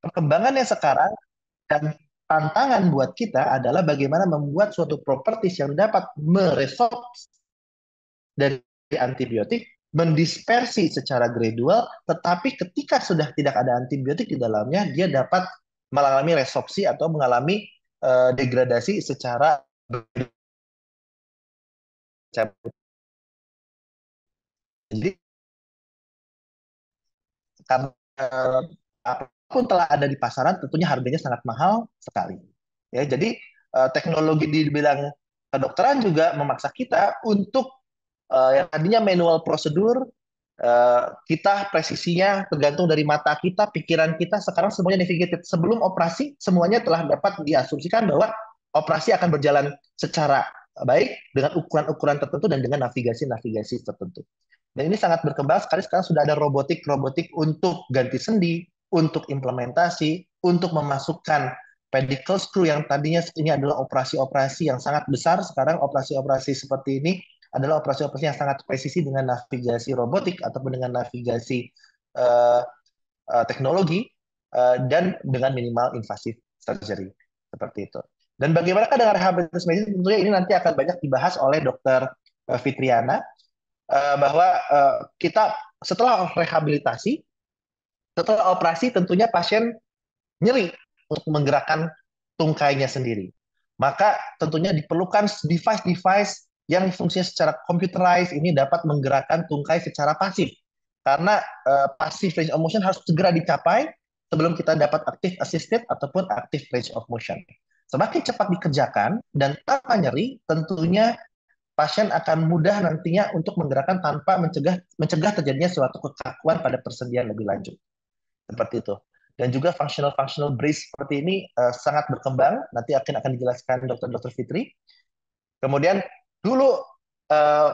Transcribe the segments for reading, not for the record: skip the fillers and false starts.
perkembangannya sekarang dan tantangan buat kita adalah bagaimana membuat suatu properties yang dapat meresorb dari antibiotik, mendispersi secara gradual, tetapi ketika sudah tidak ada antibiotik di dalamnya, dia dapat mengalami resorpsi atau mengalami degradasi secara cabut. Jadi karena apapun telah ada di pasaran, tentunya harganya sangat mahal sekali. Ya, jadi teknologi di bidang kedokteran juga memaksa kita untuk yang tadinya manual prosedur, kita presisinya tergantung dari mata kita, pikiran kita, sekarang semuanya navigated. Sebelum operasi, semuanya telah dapat diasumsikan bahwa operasi akan berjalan secara baik dengan ukuran-ukuran tertentu dan dengan navigasi-navigasi tertentu. Dan ini sangat berkembang sekali. Sekarang sudah ada robotik-robotik untuk ganti sendi, untuk implementasi, untuk memasukkan pedicle screw yang tadinya ini adalah operasi-operasi yang sangat besar. Sekarang operasi-operasi seperti ini adalah operasi-operasi yang sangat presisi dengan navigasi robotik ataupun dengan navigasi uh, teknologi dan dengan minimal invasive surgery seperti itu. Dan bagaimana dengan rehabilitasi medis? Tentunya ini nanti akan banyak dibahas oleh Dokter Fitriana bahwa kita setelah rehabilitasi, setelah operasi tentunya pasien nyeri untuk menggerakkan tungkainya sendiri. Maka tentunya diperlukan device-device yang fungsinya secara computerized ini dapat menggerakkan tungkai secara pasif. Karena passive range of motion harus segera dicapai sebelum kita dapat active assisted ataupun active range of motion. Semakin cepat dikerjakan dan tanpa nyeri, tentunya pasien akan mudah nantinya untuk menggerakkan tanpa mencegah terjadinya suatu kekakuan pada persendian lebih lanjut. Seperti itu. Dan juga functional brace seperti ini sangat berkembang. Nanti akan dijelaskan dokter Fitri. Kemudian dulu uh,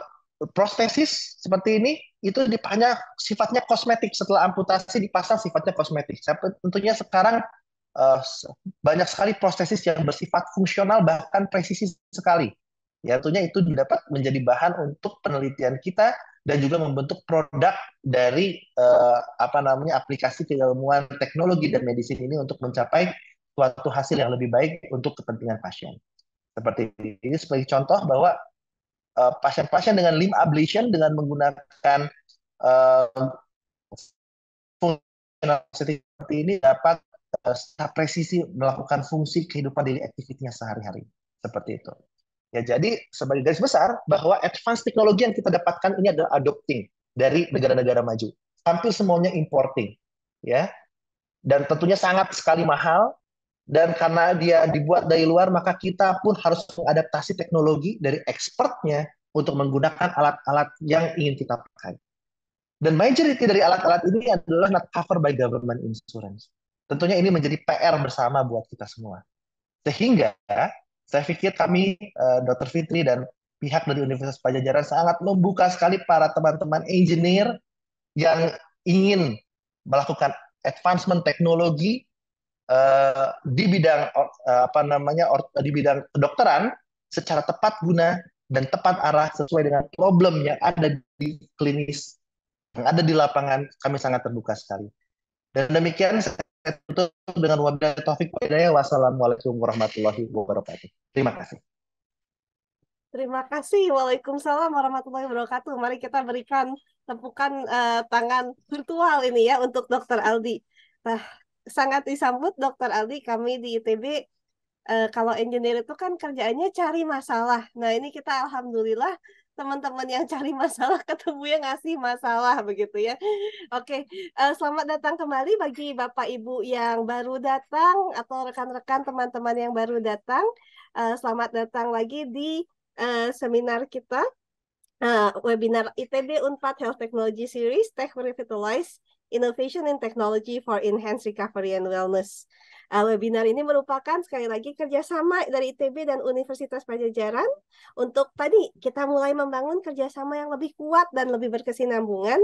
prostesis seperti ini itu hanya sifatnya kosmetik. Setelah amputasi dipasang sifatnya kosmetik. Tentunya sekarang uh, banyak sekali prostesis yang bersifat fungsional bahkan presisi sekali. Ya, tentunya itu dapat menjadi bahan untuk penelitian kita dan juga membentuk produk dari aplikasi keilmuan teknologi dan medicine ini untuk mencapai suatu hasil yang lebih baik untuk kepentingan pasien. Seperti ini sebagai contoh bahwa pasien-pasien dengan limb ablation dengan menggunakan uh, fungsional seperti ini dapat secara presisi melakukan fungsi kehidupan daily activity-nya sehari-hari. Seperti itu. Ya, jadi sebagai garis besar bahwa advance teknologi yang kita dapatkan ini adalah adopting dari negara-negara maju. Hampir semuanya importing, ya. Dan tentunya sangat sekali mahal. Dan karena dia dibuat dari luar, maka kita pun harus mengadaptasi teknologi dari expertnya untuk menggunakan alat-alat yang ingin kita pakai. Dan majority dari alat-alat ini adalah not covered by government insurance. Tentunya ini menjadi PR bersama buat kita semua. Sehingga saya pikir kami, Dr. Fitri dan pihak dari Universitas Padjadjaran sangat membuka sekali para teman-teman engineer yang ingin melakukan advancement teknologi di bidang di bidang kedokteran secara tepat guna dan tepat arah sesuai dengan problem yang ada di klinis, yang ada di lapangan. Kami sangat terbuka sekali. Dan demikian saya tutup dengan wabillahi taufik wa hidayah. Wassalamualaikum warahmatullahi wabarakatuh. Terima kasih. Terima kasih. Waalaikumsalam warahmatullahi wabarakatuh. Mari kita berikan tepukan tangan virtual ini ya untuk Dokter Aldi. Nah, sangat disambut Dokter Aldi. Kami di ITB kalau engineer itu kan kerjaannya cari masalah. Nah, ini kita alhamdulillah teman-teman yang cari masalah ketemu yang ngasih masalah begitu ya. Oke, selamat datang kembali bagi Bapak Ibu yang baru datang atau rekan-rekan teman-teman yang baru datang. Selamat datang lagi di seminar kita, webinar ITB Unpad Health Technology Series, Tech Revitalize Innovation in Technology for Enhanced Recovery and Wellness. Webinar ini merupakan sekali lagi kerjasama dari ITB dan Universitas Padjadjaran untuk tadi kita mulai membangun kerjasama yang lebih kuat dan lebih berkesinambungan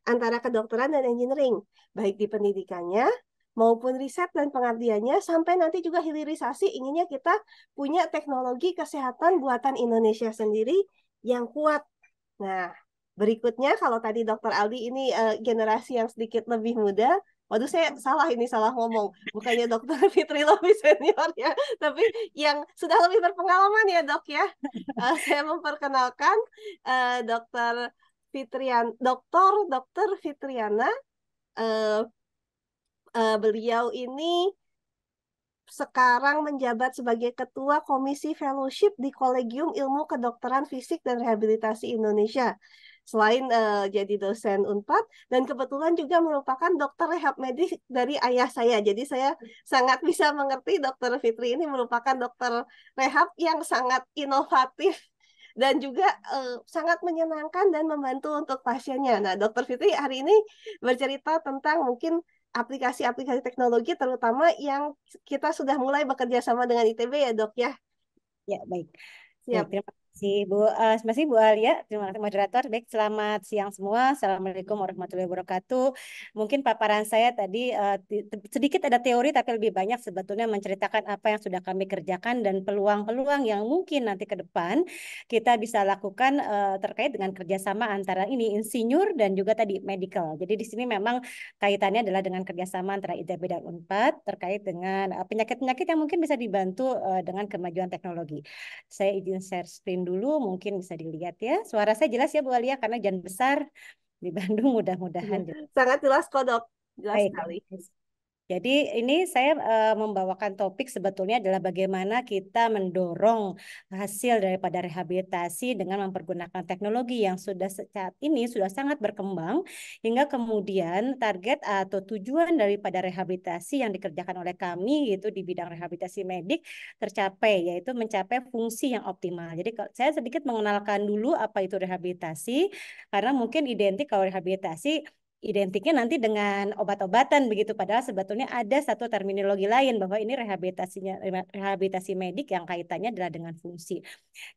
antara kedokteran dan engineering, baik di pendidikannya maupun riset dan pengabdiannya, sampai nanti juga hilirisasi inginnya kita punya teknologi kesehatan buatan Indonesia sendiri yang kuat. Nah, berikutnya kalau tadi Dokter Aldi ini generasi yang sedikit lebih muda, Waduh, saya salah ini, salah ngomong. Bukannya Dokter Fitri lebih senior ya, tapi yang sudah lebih berpengalaman ya dok ya. Saya memperkenalkan Dokter Dokter Fitriana. Eh, Beliau ini sekarang menjabat sebagai Ketua Komisi Fellowship di Kolegium Ilmu Kedokteran Fisik dan Rehabilitasi Indonesia. Selain jadi dosen Unpad, dan kebetulan juga merupakan dokter rehab medis dari ayah saya. Jadi saya sangat bisa mengerti Dokter Fitri ini merupakan dokter rehab yang sangat inovatif dan juga sangat menyenangkan dan membantu untuk pasiennya. Nah, Dokter Fitri hari ini bercerita tentang mungkin aplikasi-aplikasi teknologi terutama yang kita sudah mulai bekerja sama dengan ITB ya dok ya. Ya, baik. Baik, Siap. terima kasih Bu. Terima kasih Bu Alia. Terima kasih moderator. Baik, selamat siang semua. Assalamualaikum warahmatullahi wabarakatuh. Mungkin paparan saya tadi sedikit ada teori, tapi lebih banyak sebetulnya menceritakan apa yang sudah kami kerjakan dan peluang-peluang yang mungkin nanti ke depan kita bisa lakukan terkait dengan kerjasama antara ini insinyur dan juga tadi medical. Jadi di sini memang kaitannya adalah dengan kerjasama antara ITB dan Unpad terkait dengan penyakit-penyakit yang mungkin bisa dibantu dengan kemajuan teknologi. Saya izin share screen dulu, mungkin bisa dilihat ya. Suara saya jelas ya Bu Alia, karena jangan besar di Bandung mudah-mudahan jelas. Sangat jelas kok dok, jelas Baik. sekali. Jadi ini saya membawakan topik sebetulnya adalah bagaimana kita mendorong hasil daripada rehabilitasi dengan mempergunakan teknologi yang sudah saat ini sudah sangat berkembang hingga kemudian target atau tujuan daripada rehabilitasi yang dikerjakan oleh kami itu di bidang rehabilitasi medik tercapai, yaitu mencapai fungsi yang optimal. Jadi saya sedikit mengenalkan dulu apa itu rehabilitasi, karena mungkin identik kalau rehabilitasi identiknya nanti dengan obat-obatan begitu, padahal sebetulnya ada satu terminologi lain bahwa ini rehabilitasi medik yang kaitannya adalah dengan fungsi.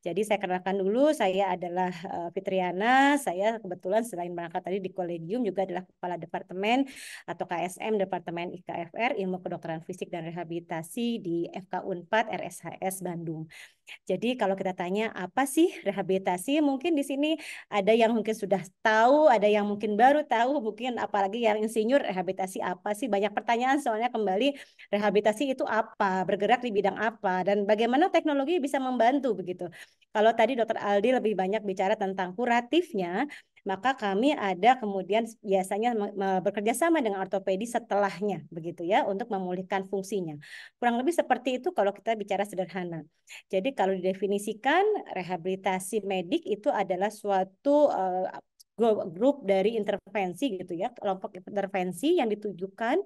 Jadi saya kenalkan dulu, saya adalah Fitriana. Saya kebetulan selain berangkat tadi di kolegium juga adalah kepala departemen atau KSM Departemen IKFR Ilmu Kedokteran Fisik dan Rehabilitasi di FK Unpad RSHS Bandung. Jadi kalau kita tanya apa sih rehabilitasi, mungkin di sini ada yang mungkin sudah tahu, ada yang mungkin baru tahu, mungkin apalagi yang insinyur rehabilitasi apa sih? Banyak pertanyaan soalnya kembali rehabilitasi itu apa, bergerak di bidang apa, dan bagaimana teknologi bisa membantu begitu. Kalau tadi Dokter Aldi lebih banyak bicara tentang kuratifnya, maka kami ada kemudian biasanya bekerja sama dengan ortopedi setelahnya begitu ya untuk memulihkan fungsinya. Kurang lebih seperti itu kalau kita bicara sederhana. Jadi kalau didefinisikan rehabilitasi medik itu adalah suatu grup dari intervensi gitu ya, kelompok intervensi yang ditujukan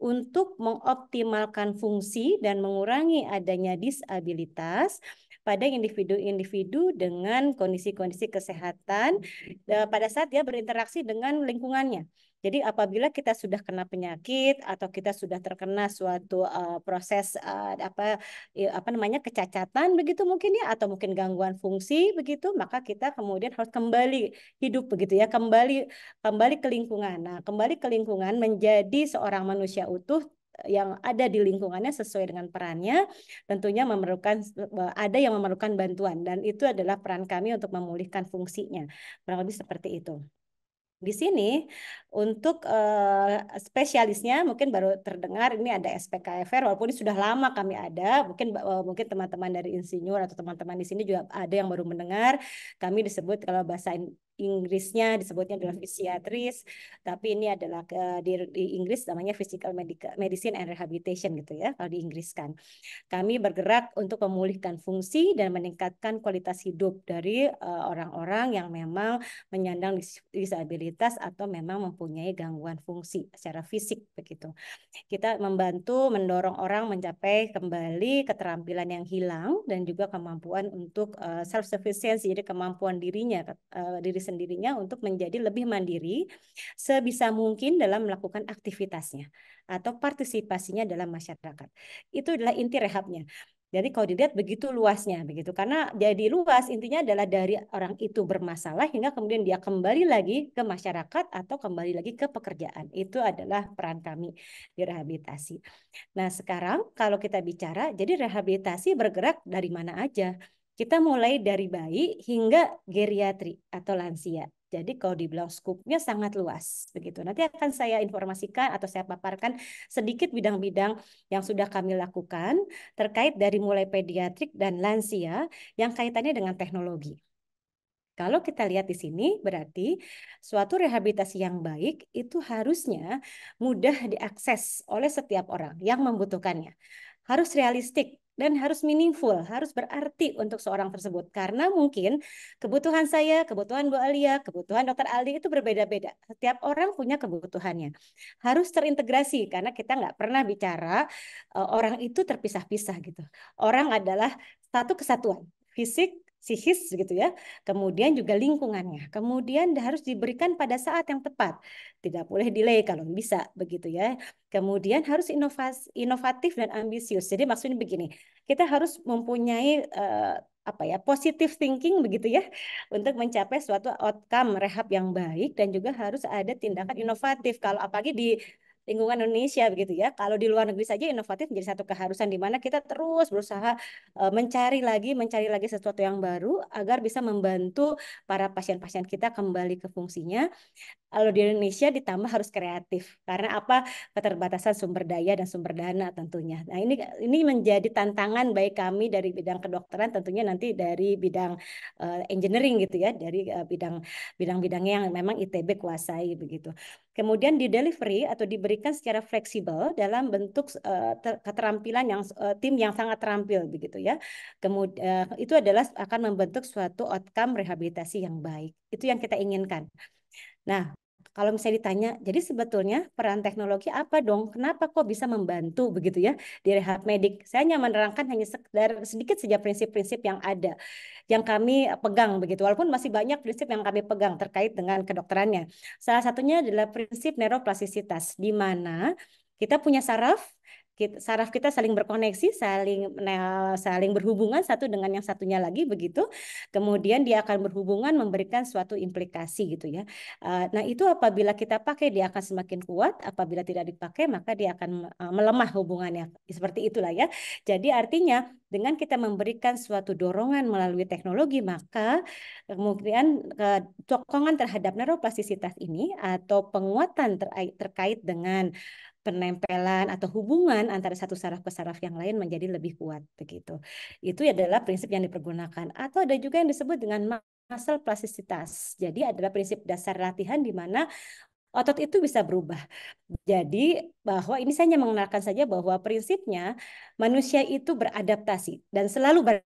untuk mengoptimalkan fungsi dan mengurangi adanya disabilitas pada individu-individu dengan kondisi-kondisi kesehatan pada saat dia berinteraksi dengan lingkungannya. Jadi apabila kita sudah kena penyakit atau kita sudah terkena suatu proses apa namanya kecacatan begitu mungkin ya, atau mungkin gangguan fungsi begitu, maka kita kemudian harus kembali hidup begitu ya, kembali ke lingkungan. Nah, kembali ke lingkungan menjadi seorang manusia utuh yang ada di lingkungannya sesuai dengan perannya, tentunya ada yang memerlukan bantuan, dan itu adalah peran kami untuk memulihkan fungsinya. Kurang lebih seperti itu. Di sini untuk spesialisnya mungkin baru terdengar ini ada SPKFR, walaupun ini sudah lama kami ada, mungkin teman-teman dari insinyur atau teman-teman di sini juga ada yang baru mendengar. Kami disebut kalau bahasa Inggrisnya disebutnya adalah fisiatris, tapi ini adalah di Inggris namanya physical medicine and rehabilitation gitu ya kalau diinggriskan. Kami bergerak untuk memulihkan fungsi dan meningkatkan kualitas hidup dari orang-orang yang memang menyandang disabilitas atau memang mempunyai gangguan fungsi secara fisik begitu. Kita membantu mendorong orang mencapai kembali keterampilan yang hilang dan juga kemampuan untuk self sufficiency, jadi kemampuan diri sendirinya untuk menjadi lebih mandiri sebisa mungkin dalam melakukan aktivitasnya atau partisipasinya dalam masyarakat. Itu adalah inti rehabnya. Jadi kalau dilihat begitu luasnya begitu, karena jadi luas intinya adalah dari orang itu bermasalah hingga kemudian dia kembali lagi ke masyarakat atau kembali lagi ke pekerjaan. Itu adalah peran kami di rehabilitasi. Nah, sekarang kalau kita bicara, jadi rehabilitasi bergerak dari mana aja. Kita mulai dari bayi hingga geriatri atau lansia. Jadi kalau dibilang skupnya sangat luas begitu. Nanti akan saya informasikan atau saya paparkan sedikit bidang-bidang yang sudah kami lakukan terkait dari mulai pediatrik dan lansia yang kaitannya dengan teknologi. Kalau kita lihat di sini, berarti suatu rehabilitasi yang baik itu harusnya mudah diakses oleh setiap orang yang membutuhkannya. Harus realistik dan harus meaningful, harus berarti untuk seorang tersebut. Karena mungkin kebutuhan saya, kebutuhan Bu Alia, kebutuhan Dokter Aldi itu berbeda-beda. Setiap orang punya kebutuhannya. Harus terintegrasi karena kita nggak pernah bicara orang itu terpisah-pisah gitu. Orang adalah satu kesatuan, fisik, psikis gitu ya. Kemudian juga lingkungannya. Kemudian harus diberikan pada saat yang tepat. Tidak boleh delay kalau bisa begitu ya. Kemudian harus inovatif dan ambisius. Jadi maksudnya begini, kita harus mempunyai apa ya, positive thinking begitu ya untuk mencapai suatu outcome rehab yang baik dan juga harus ada tindakan inovatif. Kalau apalagi di lingkungan Indonesia begitu ya. Kalau di luar negeri saja inovatif menjadi satu keharusan di mana kita terus berusaha mencari lagi sesuatu yang baru agar bisa membantu para pasien-pasien kita kembali ke fungsinya. Kalau di Indonesia ditambah harus kreatif karena apa, keterbatasan sumber daya dan sumber dana tentunya. Nah ini menjadi tantangan baik kami dari bidang kedokteran tentunya nanti dari bidang engineering gitu ya, dari bidang-bidangnya yang memang ITB kuasai begitu. Kemudian di delivery atau diberikan secara fleksibel dalam bentuk keterampilan yang tim yang sangat terampil begitu ya. Kemudian itu adalah akan membentuk suatu outcome rehabilitasi yang baik. Itu yang kita inginkan. Nah, kalau misalnya ditanya, jadi sebetulnya peran teknologi apa dong? Kenapa kok bisa membantu begitu ya di rehab medik? Saya hanya menerangkan hanya sekedar sedikit saja prinsip-prinsip yang ada, yang kami pegang begitu. Walaupun masih banyak prinsip yang kami pegang terkait dengan kedokterannya. Salah satunya adalah prinsip neuroplastisitas, di mana kita punya saraf, saraf kita saling berkoneksi, saling berhubungan satu dengan yang satunya lagi begitu. Kemudian dia akan berhubungan memberikan suatu implikasi gitu ya. Nah, itu apabila kita pakai dia akan semakin kuat, apabila tidak dipakai maka dia akan melemah hubungannya. Seperti itulah ya. Jadi artinya dengan kita memberikan suatu dorongan melalui teknologi maka kemudian dorongan terhadap neuroplastisitas ini atau penguatan terkait dengan penempelan atau hubungan antara satu saraf ke saraf yang lain menjadi lebih kuat begitu. Itu adalah prinsip yang dipergunakan. Atau ada juga yang disebut dengan muscle plastisitas. Jadi adalah prinsip dasar latihan di mana otot itu bisa berubah. Jadi bahwa ini saya hanya mengenalkan saja bahwa prinsipnya manusia itu beradaptasi dan selalu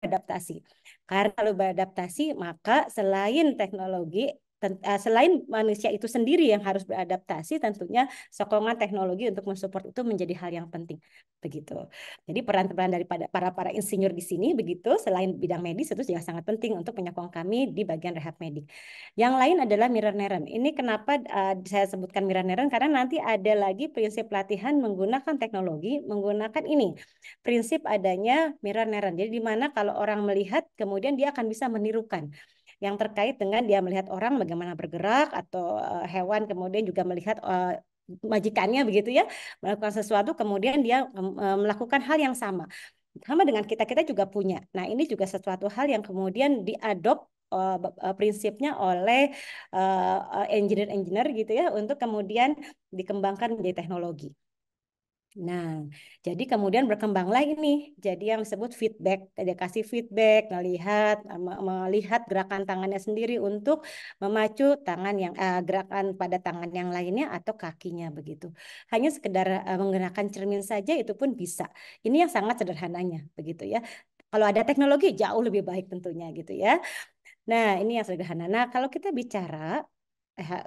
beradaptasi. Karena kalau beradaptasi maka selain teknologi selain manusia itu sendiri yang harus beradaptasi, tentunya sokongan teknologi untuk mensupport itu menjadi hal yang penting begitu. Jadi peran-peran daripada para insinyur di sini begitu, selain bidang medis itu juga sangat penting untuk menyokong kami di bagian rehab medik. Yang lain adalah mirror neuron. Ini kenapa saya sebutkan mirror neuron karena nanti ada lagi prinsip latihan menggunakan teknologi, menggunakan ini prinsip adanya mirror neuron. Jadi di mana kalau orang melihat kemudian dia akan bisa menirukan yang terkait dengan dia melihat orang bagaimana bergerak atau hewan kemudian juga melihat majikannya begitu ya melakukan sesuatu kemudian dia melakukan hal yang sama dengan kita juga punya. Nah ini juga sesuatu hal yang kemudian diadop prinsipnya oleh engineer gitu ya untuk kemudian dikembangkan menjadi teknologi. Nah, jadi kemudian berkembanglah ini. Jadi yang disebut feedback, dia kasih feedback, melihat gerakan tangannya sendiri untuk memacu tangan yang gerakan pada tangan yang lainnya atau kakinya begitu. Hanya sekedar menggunakan cermin saja itu pun bisa. Ini yang sangat sederhananya begitu ya. Kalau ada teknologi jauh lebih baik tentunya gitu ya. Nah, ini yang sederhana. Nah, kalau kita bicara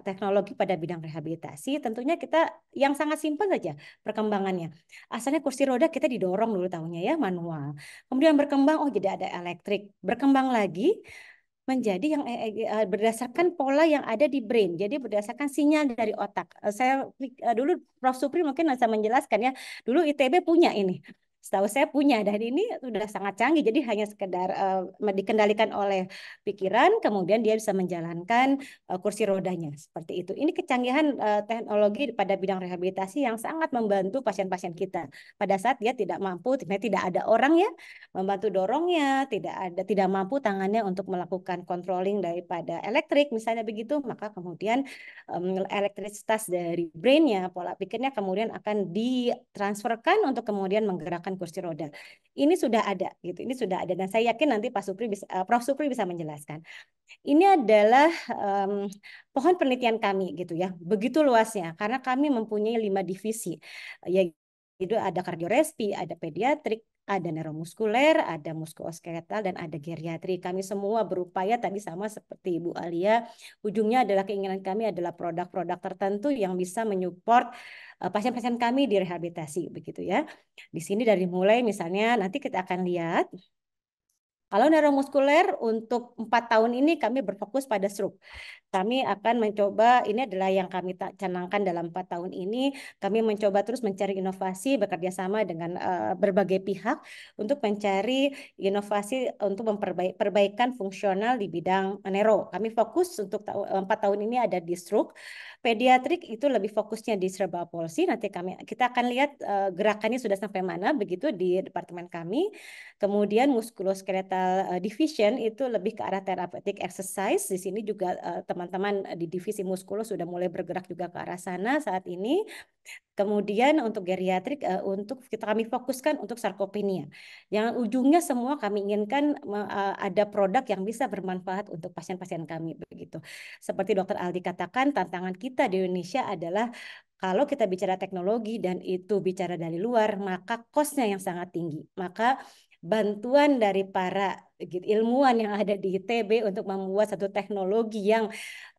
teknologi pada bidang rehabilitasi, tentunya kita yang sangat simpel saja perkembangannya. Asalnya kursi roda kita didorong dulu tahunya ya manual. Kemudian berkembang, oh jadi ada elektrik. Berkembang lagi menjadi yang berdasarkan pola yang ada di brain. Jadi berdasarkan sinyal dari otak. Saya dulu Prof. Supri mungkin bisa menjelaskan ya. Dulu ITB punya ini. setahu saya punya, dan ini sudah sangat canggih. Jadi hanya sekedar dikendalikan oleh pikiran, kemudian dia bisa menjalankan kursi rodanya seperti itu. Ini kecanggihan teknologi pada bidang rehabilitasi yang sangat membantu pasien-pasien kita pada saat dia tidak mampu, tidak ada orang ya membantu dorongnya, tidak mampu tangannya untuk melakukan controlling daripada elektrik misalnya begitu, maka kemudian elektrisitas dari brainnya, pola pikirnya kemudian akan ditransferkan untuk kemudian menggerakkan kursi roda. Ini sudah ada gitu. Ini sudah ada, dan saya yakin nanti Prof. Supri bisa menjelaskan. Ini adalah pohon penelitian kami gitu ya. Begitu luasnya karena kami mempunyai 5 divisi. Yaitu ada kardiorespi, ada pediatrik, ada neuromuskuler, ada muskuloskeletal, dan ada geriatri. Kami semua berupaya tadi sama seperti Ibu Alia. Ujungnya adalah keinginan kami adalah produk-produk tertentu yang bisa menyupport pasien-pasien kami di rehabilitasi begitu ya. Di sini dari mulai misalnya nanti kita akan lihat. Kalau neuromuskuler untuk 4 tahun ini kami berfokus pada stroke. Kami akan mencoba, ini adalah yang kami canangkan dalam 4 tahun ini, kami mencoba terus mencari inovasi bekerja sama dengan berbagai pihak untuk mencari inovasi untuk perbaikan fungsional di bidang neuro. Kami fokus untuk 4 tahun ini ada di stroke. Pediatrik itu lebih fokusnya di cerebral palsy. Nanti kita akan lihat gerakannya sudah sampai mana begitu di departemen kami. Kemudian muskuloskeletal division itu lebih ke arah therapeutic exercise. Di sini juga teman-teman di divisi muskulo sudah mulai bergerak juga ke arah sana saat ini. Kemudian untuk geriatrik untuk kami fokuskan untuk sarkopenia. Yang ujungnya semua kami inginkan ada produk yang bisa bermanfaat untuk pasien-pasien kami begitu. Seperti Dr. Aldi katakan, tantangan kita di Indonesia adalah kalau kita bicara teknologi dan itu bicara dari luar, maka cost-nya yang sangat tinggi. Maka bantuan dari para ilmuwan yang ada di ITB untuk membuat satu teknologi yang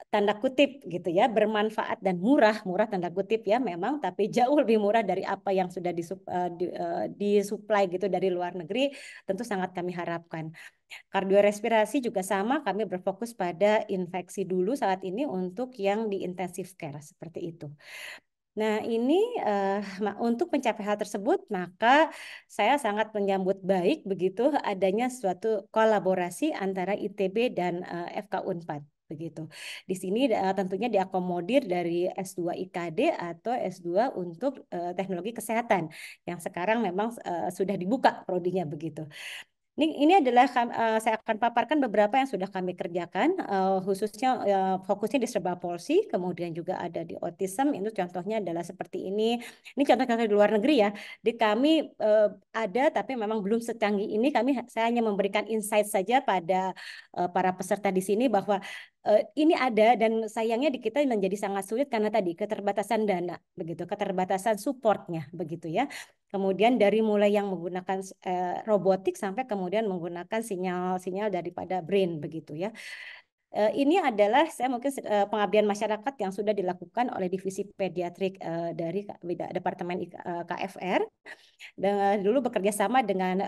tanda kutip gitu ya bermanfaat dan murah tanda kutip ya memang, tapi jauh lebih murah dari apa yang sudah disuplai gitu dari luar negeri, tentu sangat kami harapkan. Kardiorespirasi juga sama, kami berfokus pada infeksi dulu saat ini untuk yang di intensive care seperti itu. Nah, ini untuk mencapai hal tersebut, maka saya sangat menyambut baik begitu adanya suatu kolaborasi antara ITB dan FK Unpad begitu. Di sini tentunya diakomodir dari S2 IKD atau S2 untuk teknologi kesehatan yang sekarang memang sudah dibuka prodinya begitu. Ini adalah saya akan paparkan beberapa yang sudah kami kerjakan, khususnya fokusnya di cerebral palsy, kemudian juga ada di autism. Itu contohnya adalah seperti ini. Ini contoh-contoh di luar negeri ya. Di kami ada, tapi memang belum secanggih ini. Saya hanya memberikan insight saja pada para peserta di sini bahwa ini ada, dan sayangnya di kita menjadi sangat sulit karena tadi keterbatasan dana, begitu, keterbatasan supportnya, begitu ya. Kemudian dari mulai yang menggunakan robotik sampai kemudian menggunakan sinyal-sinyal daripada brain begitu ya. Ini adalah saya mungkin pengabdian masyarakat yang sudah dilakukan oleh divisi pediatrik dari Departemen KFR. Dan dulu bekerja sama dengan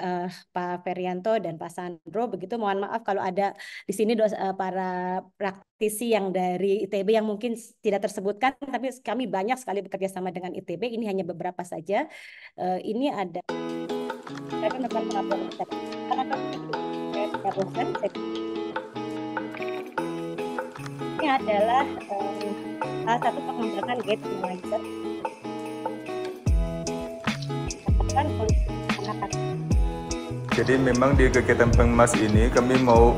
Pak Ferianto dan Pak Sandro begitu. Mohon maaf kalau ada di sini para praktisi yang dari ITB yang mungkin tidak tersebutkan, tapi kami banyak sekali bekerja sama dengan ITB. Ini hanya beberapa saja. Ini ada ini adalah salah satu pengembangan gate analyzer. Jadi memang di kegiatan Pengmas ini kami mau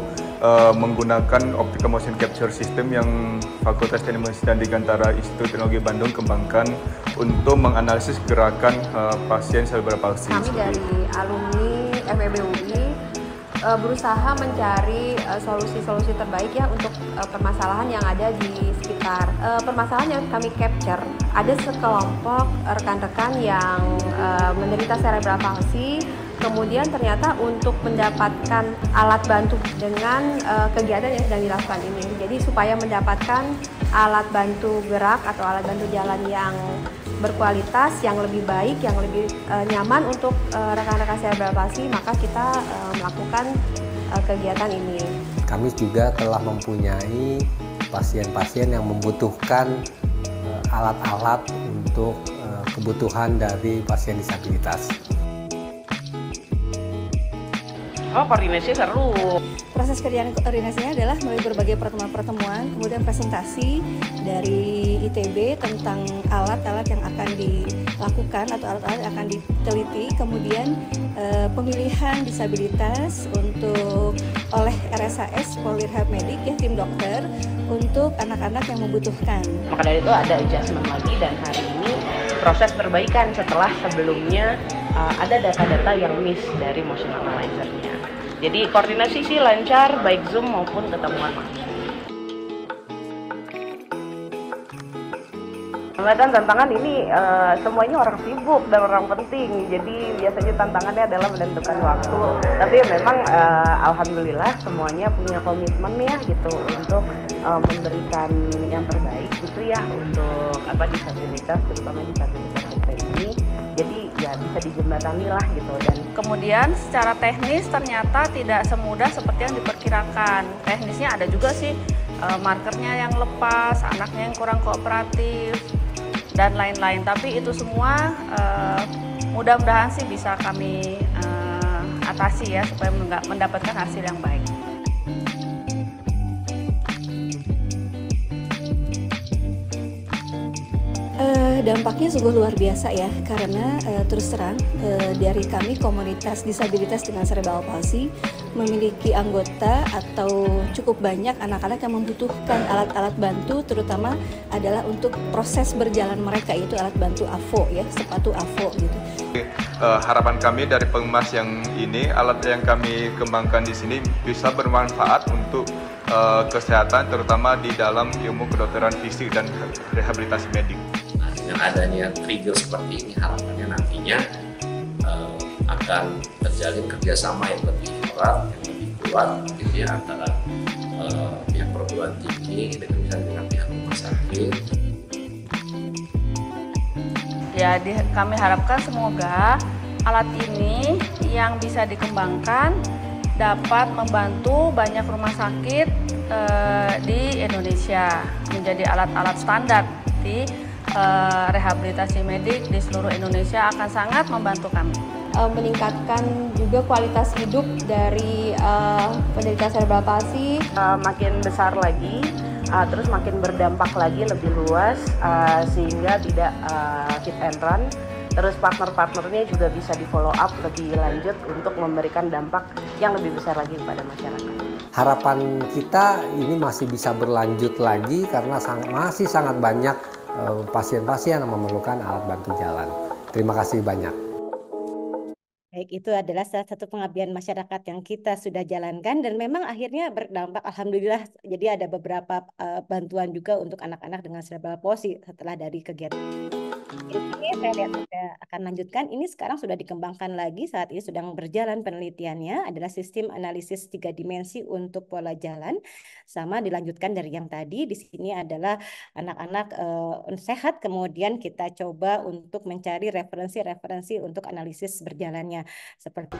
menggunakan optical motion capture system yang Fakultas Teknik Mesin dan Digantara Institut Teknologi Bandung kembangkan untuk menganalisis gerakan pasien cerebral palsy. Kami dari alumni FEB UI berusaha mencari solusi-solusi terbaik ya untuk permasalahan yang ada di sekitar. Permasalahan yang kami capture, ada sekelompok rekan-rekan yang menderita cerebral palsy, kemudian ternyata untuk mendapatkan alat bantu dengan kegiatan yang sedang dilakukan ini. Jadi supaya mendapatkan alat bantu gerak atau alat bantu jalan yang berkualitas, yang lebih baik, yang lebih nyaman untuk rekan-rekan cerebral palsy, maka kita melakukan kegiatan ini. Kami juga telah mempunyai pasien-pasien yang membutuhkan alat-alat untuk kebutuhan dari pasien disabilitas. Oh, koordinasi seru. Proses kerjaan koordinasinya adalah melalui berbagai pertemuan-pertemuan, kemudian presentasi dari ITB tentang alat-alat yang akan dilakukan atau alat-alat yang akan diteliti, kemudian pemilihan disabilitas untuk oleh RSAS Polri Rehab Medik ya, tim dokter untuk anak-anak yang membutuhkan. Maka dari itu ada adjustment lagi, dan hari ini proses perbaikan setelah sebelumnya ada data-data yang miss dari motion analyzer-nya. Jadi koordinasi sih lancar, baik Zoom maupun ketemuan langsung. Dan tantangan ini semuanya orang sibuk dan orang penting, jadi biasanya tantangannya adalah menentukan waktu. Tapi memang alhamdulillah semuanya punya komitmen ya gitu untuk memberikan yang terbaik gitu ya untuk disabilitas, terutama disabilitas kita ini. Jadi ya bisa dijembatani lah gitu. Dan kemudian secara teknis ternyata tidak semudah seperti yang diperkirakan. Teknisnya ada juga sih markernya yang lepas, anaknya yang kurang kooperatif dan lain-lain. Tapi itu semua mudah-mudahan sih bisa kami atasi ya supaya mendapatkan hasil yang baik. Dampaknya sungguh luar biasa ya, karena terus terang dari kami komunitas disabilitas dengan cerebral palsy memiliki anggota atau cukup banyak anak-anak yang membutuhkan alat-alat bantu, terutama adalah untuk proses berjalan mereka, yaitu alat bantu AVO ya, sepatu AVO gitu. Harapan kami dari pengemas yang ini, alat yang kami kembangkan di sini bisa bermanfaat untuk kesehatan, terutama di dalam ilmu kedokteran fisik dan rehabilitasi medik. Dengan adanya trigger seperti ini, harapannya nantinya akan terjalin kerjasama yang lebih erat, yang lebih kuat gitu ya, antara pihak perguruan tinggi dengan pihak rumah sakit. Ya, kami harapkan semoga alat ini yang bisa dikembangkan dapat membantu banyak rumah sakit di Indonesia menjadi alat-alat standar di rehabilitasi medik di seluruh Indonesia, akan sangat membantu kami. Meningkatkan juga kualitas hidup dari penderita cerebral palsy. Makin besar lagi, terus makin berdampak lagi lebih luas, sehingga tidak hit and run. Terus partner-partnernya juga bisa di follow up lebih lanjut untuk memberikan dampak yang lebih besar lagi kepada masyarakat. Harapan kita ini masih bisa berlanjut lagi karena masih sangat banyak pasien-pasien yang memerlukan alat bantu jalan. Terima kasih banyak. Baik, itu adalah salah satu pengabdian masyarakat yang kita sudah jalankan dan memang akhirnya berdampak, alhamdulillah. Jadi ada beberapa bantuan juga untuk anak-anak dengan cerebral palsy setelah dari kegiatan. Ini saya akan lanjutkan. Ini sekarang sudah dikembangkan lagi, saat ini sedang berjalan penelitiannya, adalah sistem analisis 3 dimensi untuk pola jalan. Sama dilanjutkan dari yang tadi, di sini adalah anak-anak sehat, kemudian kita coba untuk mencari referensi-referensi untuk analisis berjalannya. Seperti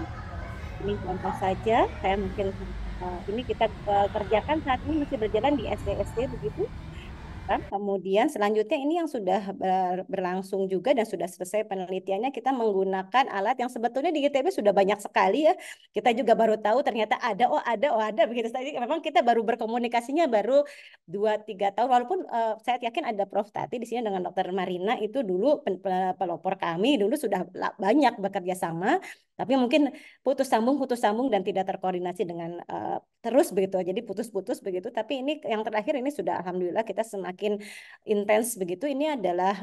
ini contoh saja, saya mungkin ini kita kerjakan saat ini masih berjalan di SD begitu. Kemudian selanjutnya ini yang sudah berlangsung juga dan sudah selesai penelitiannya, kita menggunakan alat yang sebetulnya di ITB sudah banyak sekali ya. Kita juga baru tahu ternyata ada begitu. Memang kita baru berkomunikasinya baru 2-3 tahun, walaupun saya yakin ada Prof Tati di sini dengan Dr. Marina itu dulu pelopor kami, dulu sudah banyak bekerja sama, tapi mungkin putus sambung dan tidak terkoordinasi dengan terus begitu. Jadi putus-putus begitu. Tapi ini yang terakhir ini sudah alhamdulillah kita semakin intens begitu. Ini adalah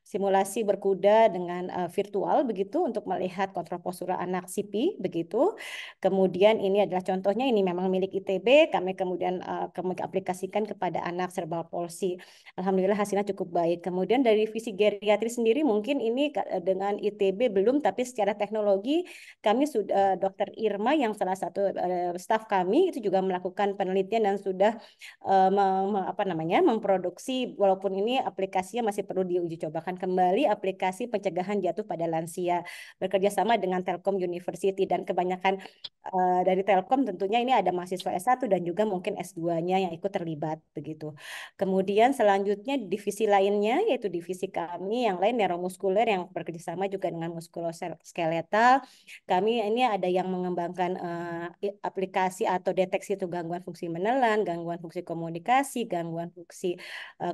simulasi berkuda dengan virtual begitu untuk melihat kontrol postura anak CP begitu. Kemudian ini adalah contohnya, ini memang milik ITB, kami kemudian kami aplikasikan kepada anak cerebral palsy. Alhamdulillah hasilnya cukup baik. Kemudian dari visi geriatri sendiri mungkin ini dengan ITB belum, tapi secara teknologi kami sudah Dr. Irma yang salah satu staf kami itu juga melakukan penelitian dan sudah memproduksi, walaupun ini aplikasinya masih perlu diuji cobakan kembali, aplikasi pencegahan jatuh pada lansia bekerja sama dengan Telkom University, dan kebanyakan dari Telkom tentunya ini ada mahasiswa S1 dan juga mungkin S2-nya yang ikut terlibat begitu. Kemudian selanjutnya divisi lainnya yaitu divisi kami yang lain neuromuskuler yang bekerja sama juga dengan muskuloskeletal virtual. Kami ini ada yang mengembangkan aplikasi atau deteksi itu gangguan fungsi menelan, gangguan fungsi komunikasi, gangguan fungsi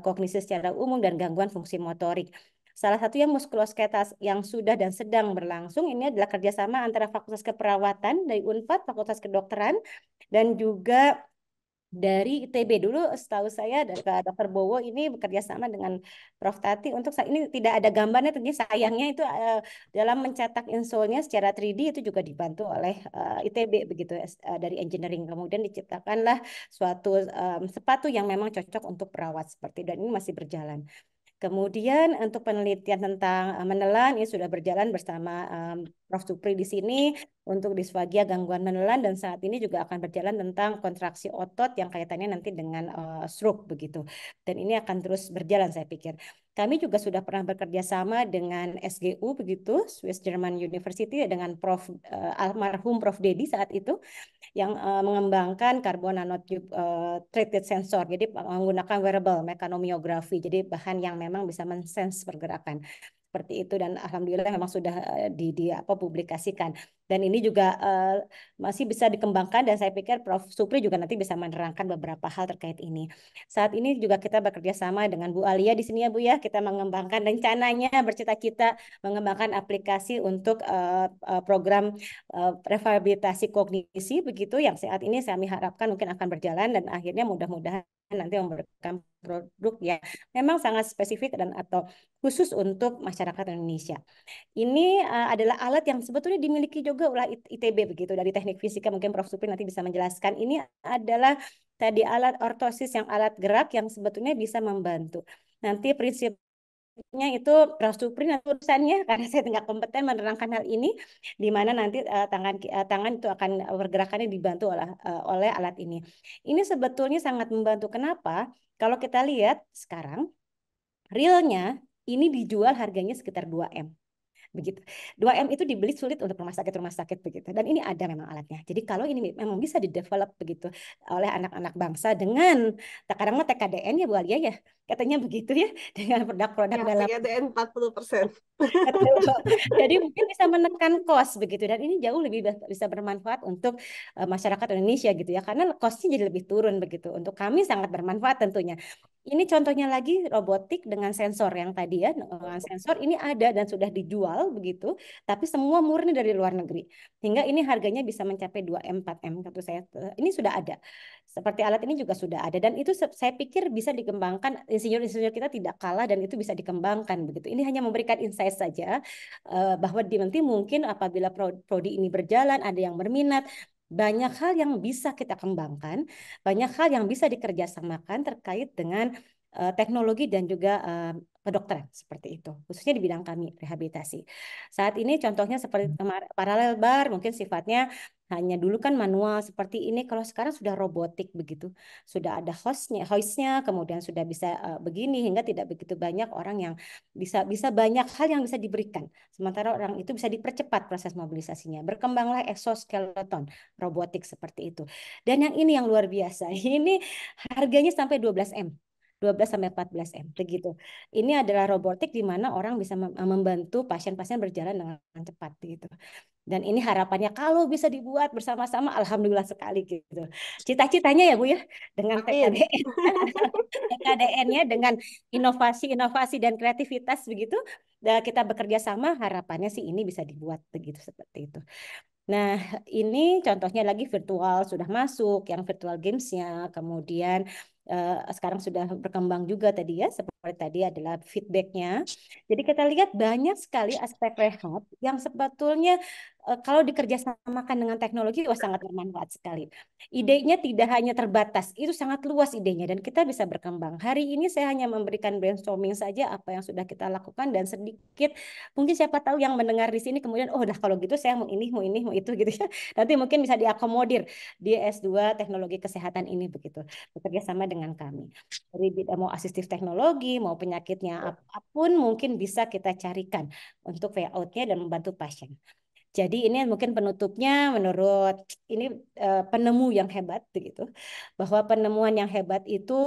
kognisi secara umum, dan gangguan fungsi motorik. Salah satu yang muskuloskeletal yang sudah dan sedang berlangsung ini adalah kerjasama antara Fakultas Keperawatan dari Unpad, Fakultas Kedokteran, dan juga dari ITB. Dulu setahu saya Dr. Bowo ini bekerja sama dengan Prof. Tati untuk saat ini tidak ada gambarnya, tentunya sayangnya itu dalam mencetak insolnya secara 3D itu juga dibantu oleh ITB begitu dari engineering. Kemudian diciptakanlah suatu sepatu yang memang cocok untuk perawat seperti, dan ini masih berjalan. Kemudian untuk penelitian tentang menelan ini sudah berjalan bersama Prof. Supri di sini untuk disfagia gangguan menelan, dan saat ini juga akan berjalan tentang kontraksi otot yang kaitannya nanti dengan stroke begitu. Dan ini akan terus berjalan saya pikir. Kami juga sudah pernah bekerja sama dengan SGU begitu, Swiss German University, dengan almarhum Prof. Dedi saat itu, yang mengembangkan carbon nanotube treated sensor, jadi menggunakan wearable mekanomiografi, jadi bahan yang memang bisa mensense pergerakan seperti itu, dan alhamdulillah memang sudah publikasikan, dan ini juga masih bisa dikembangkan, dan saya pikir Prof. Supri juga nanti bisa menerangkan beberapa hal terkait ini. Saat ini juga kita bekerja sama dengan Bu Alia di sini ya Bu ya, kita mengembangkan rencananya bercita-cita mengembangkan aplikasi untuk program rehabilitasi kognisi begitu, yang saat ini kami harapkan mungkin akan berjalan, dan akhirnya mudah-mudahan nanti memberikan produk yang memang sangat spesifik dan atau khusus untuk masyarakat Indonesia. Ini adalah alat yang sebetulnya dimiliki juga oleh ITB begitu, dari teknik fisika mungkin Prof. Supri nanti bisa menjelaskan. Ini adalah tadi alat ortosis, yang alat gerak yang sebetulnya bisa membantu. Nanti prinsipnya itu Prof. Supri nanti urusannya, karena saya tidak kompeten menerangkan hal ini, di mana nanti tangan itu akan pergerakannya dibantu oleh alat ini. Ini sebetulnya sangat membantu. Kenapa? Kalau kita lihat sekarang, realnya ini dijual harganya sekitar 2M. Begitu. 2M itu dibeli sulit untuk rumah sakit begitu. Dan ini ada memang alatnya. Jadi kalau ini memang bisa didevelop begitu oleh anak-anak bangsa dengan sekarang mah TKDN ya Bu Alia ya. Katanya begitu ya, dengan produk-produk dalam TKDN 40%. Jadi mungkin bisa menekan cost begitu, dan ini jauh lebih bisa bermanfaat untuk masyarakat Indonesia gitu ya, karena costnya jadi lebih turun begitu. Untuk kami sangat bermanfaat tentunya. Ini contohnya lagi robotik dengan sensor yang tadi ya, dengan sensor ini ada dan sudah dijual begitu, tapi semua murni dari luar negeri. Hingga ini harganya bisa mencapai 2M, 4M kata saya. Ini sudah ada. Seperti alat ini juga sudah ada, dan itu saya pikir bisa dikembangkan. Insinyur-insinyur kita tidak kalah dan itu bisa dikembangkan begitu. Ini hanya memberikan insight saja bahwa nanti mungkin apabila prodi ini berjalan, ada yang berminat, banyak hal yang bisa kita kembangkan, banyak hal yang bisa dikerjasamakan terkait dengan teknologi dan juga kedokteran seperti itu, khususnya di bidang kami rehabilitasi. Saat ini contohnya seperti paralel bar, mungkin sifatnya hanya dulu kan manual seperti ini, kalau sekarang sudah robotik begitu, sudah ada hostnya, kemudian sudah bisa begini, hingga tidak begitu banyak orang yang bisa banyak hal yang bisa diberikan, sementara orang itu bisa dipercepat proses mobilisasinya. Berkembanglah exoskeleton robotik seperti itu. Dan yang ini yang luar biasa, ini harganya sampai 12M. 12 sampai 14M begitu. Ini adalah robotik di mana orang bisa membantu pasien-pasien berjalan dengan cepat gitu. Dan ini harapannya kalau bisa dibuat bersama-sama, alhamdulillah sekali gitu. Cita-citanya ya Bu ya, dengan TKDN, TKDN-nya dengan inovasi-inovasi dan kreativitas begitu, dan kita bekerja sama, harapannya sih ini bisa dibuat begitu, seperti itu. Nah, ini contohnya lagi virtual sudah masuk, yang virtual games-nya, kemudian sekarang sudah berkembang juga tadi ya, seperti tadi adalah feedback-nya. Jadi kita lihat banyak sekali aspek rehab yang sebetulnya kalau dikerjasamakan dengan teknologi sangat bermanfaat sekali. Idenya tidak hanya terbatas, itu sangat luas idenya dan kita bisa berkembang. Hari ini saya hanya memberikan brainstorming saja apa yang sudah kita lakukan, dan sedikit mungkin siapa tahu yang mendengar di sini kemudian nah kalau gitu saya mau ini, mau itu gitu ya. Nanti mungkin bisa diakomodir di S2 teknologi kesehatan ini begitu. Bekerja sama dengan kami. Dari mau asistif teknologi, mau penyakitnya apapun mungkin bisa kita carikan untuk way out-nya dan membantu pasien. Jadi ini mungkin penutupnya menurut ini penemu yang hebat begitu, bahwa penemuan yang hebat itu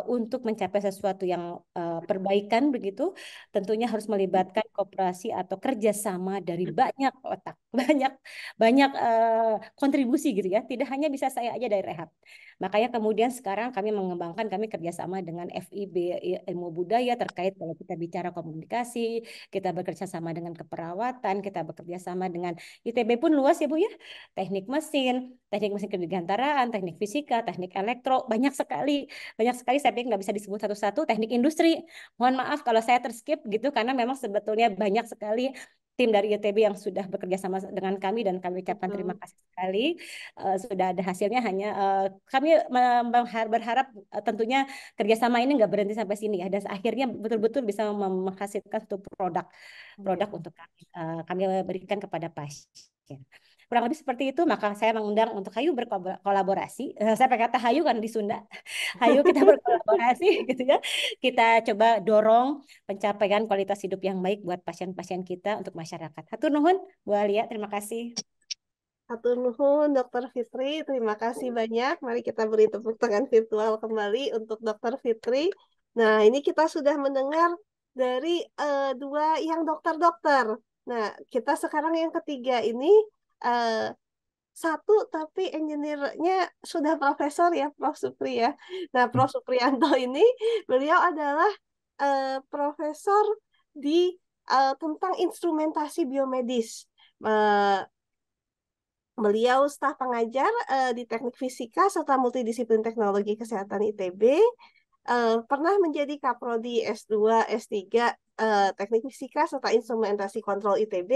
untuk mencapai sesuatu yang perbaikan begitu, tentunya harus melibatkan kooperasi atau kerjasama dari banyak otak, banyak banyak kontribusi gitu ya. Tidak hanya bisa saya aja dari Rehab. Makanya kemudian sekarang kami kerjasama dengan FIB Ilmu Budaya terkait kalau kita bicara komunikasi, kita bekerja sama dengan keperawatan, kita bekerja sama dengan ITB pun luas ya Bu ya. Teknik mesin kedirgantaraan, teknik fisika, teknik elektro, banyak sekali saya pikir nggak bisa disebut satu-satu. Teknik industri, mohon maaf kalau saya terskip gitu karena memang sebetulnya banyak sekali tim dari ITB yang sudah bekerja sama dengan kami dan kami ucapkan terima kasih sekali. Sudah ada hasilnya, hanya kami berharap tentunya kerjasama ini nggak berhenti sampai sini ya, dan akhirnya betul-betul bisa menghasilkan satu produk untuk kami berikan kepada pasien. Kurang lebih seperti itu, maka saya mengundang untuk Hayu berkolaborasi. Saya pakai kata Hayu kan di Sunda. Hayu kita berkolaborasi gitu ya. Kita coba dorong pencapaian kualitas hidup yang baik buat pasien-pasien kita untuk masyarakat. Hatur nuhun, Bu Alia, terima kasih. Hatur nuhun, Dokter Fitri. Terima kasih banyak. Mari kita beri tepuk tangan virtual kembali untuk Dokter Fitri. Nah, ini kita sudah mendengar dari dua yang dokter-dokter. Nah, kita sekarang yang ketiga ini satu tapi engineer-nya sudah profesor ya, Prof. Supri ya. Nah, Prof. Suprianto ini beliau adalah profesor di tentang instrumentasi biomedis. Beliau staf pengajar di Teknik Fisika serta Multidisiplin Teknologi Kesehatan ITB. Pernah menjadi Kaprodi S2, S3 Teknik Fisika serta Instrumentasi Kontrol ITB,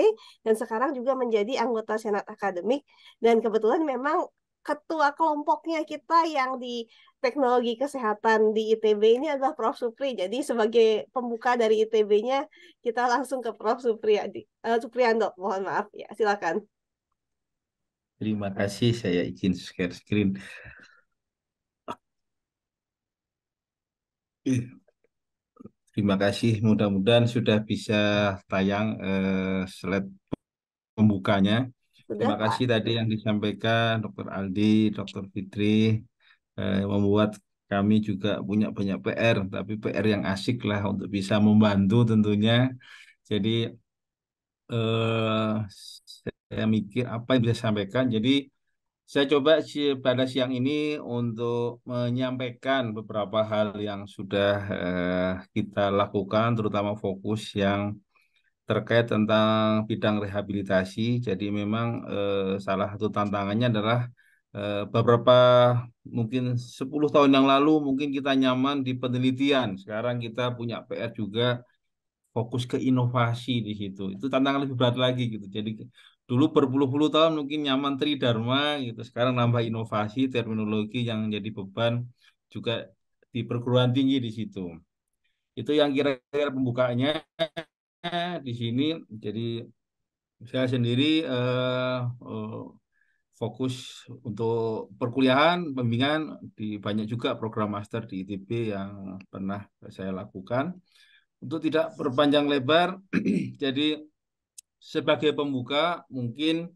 dan sekarang juga menjadi anggota Senat Akademik, dan kebetulan memang ketua kelompoknya kita yang di Teknologi Kesehatan di ITB ini adalah Prof. Supri. Jadi sebagai pembuka dari ITB-nya kita langsung ke Prof. Suprianto. Mohon maaf ya, silakan. Terima kasih, saya izin share screen. Terima kasih, mudah-mudahan sudah bisa tayang slide pembukanya. Terima kasih tadi yang disampaikan Dr. Aldi, Dr. Fitri, membuat kami juga punya banyak PR, tapi PR yang asik lah untuk bisa membantu tentunya. Jadi saya mikir apa yang bisa sampaikan. Jadi saya coba pada siang ini untuk menyampaikan beberapa hal yang sudah kita lakukan, terutama fokus yang terkait tentang bidang rehabilitasi. Jadi memang salah satu tantangannya adalah beberapa mungkin 10 tahun yang lalu mungkin kita nyaman di penelitian. Sekarang kita punya PR juga fokus ke inovasi di situ. Itu tantangan lebih berat lagi gitu. Jadi dulu berpuluh-puluh tahun mungkin nyaman tridharma gitu. Sekarang nambah inovasi, terminologi yang jadi beban juga di perguruan tinggi di situ. Itu yang kira-kira pembukaannya di sini. Jadi saya sendiri fokus untuk perkuliahan, pembimbingan di banyak juga program master di ITB yang pernah saya lakukan. Untuk tidak berpanjang lebar, jadi sebagai pembuka mungkin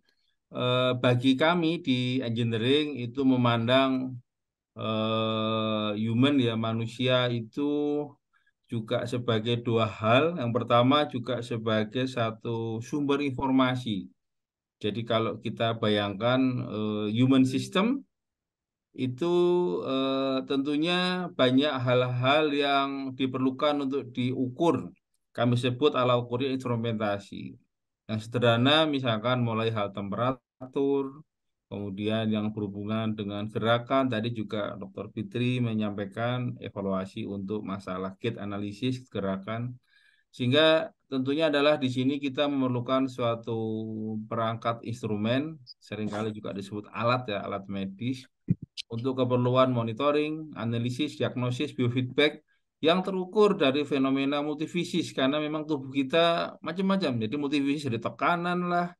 bagi kami di engineering itu memandang human ya, manusia itu juga sebagai dua hal. Yang pertama juga sebagai satu sumber informasi. Jadi kalau kita bayangkan human system itu tentunya banyak hal-hal yang diperlukan untuk diukur. Kami sebut alat ukurnya instrumentasi. Yang sederhana misalkan mulai hal temperatur, kemudian yang berhubungan dengan gerakan. Tadi juga Dr. Fitri menyampaikan evaluasi untuk masalah gait analisis gerakan. Sehingga tentunya adalah di sini kita memerlukan suatu perangkat instrumen, seringkali juga disebut alat ya, alat medis, untuk keperluan monitoring, analisis, diagnosis, biofeedback yang terukur dari fenomena multifisis, karena memang tubuh kita macam-macam. Jadi multifisis dari tekanan lah,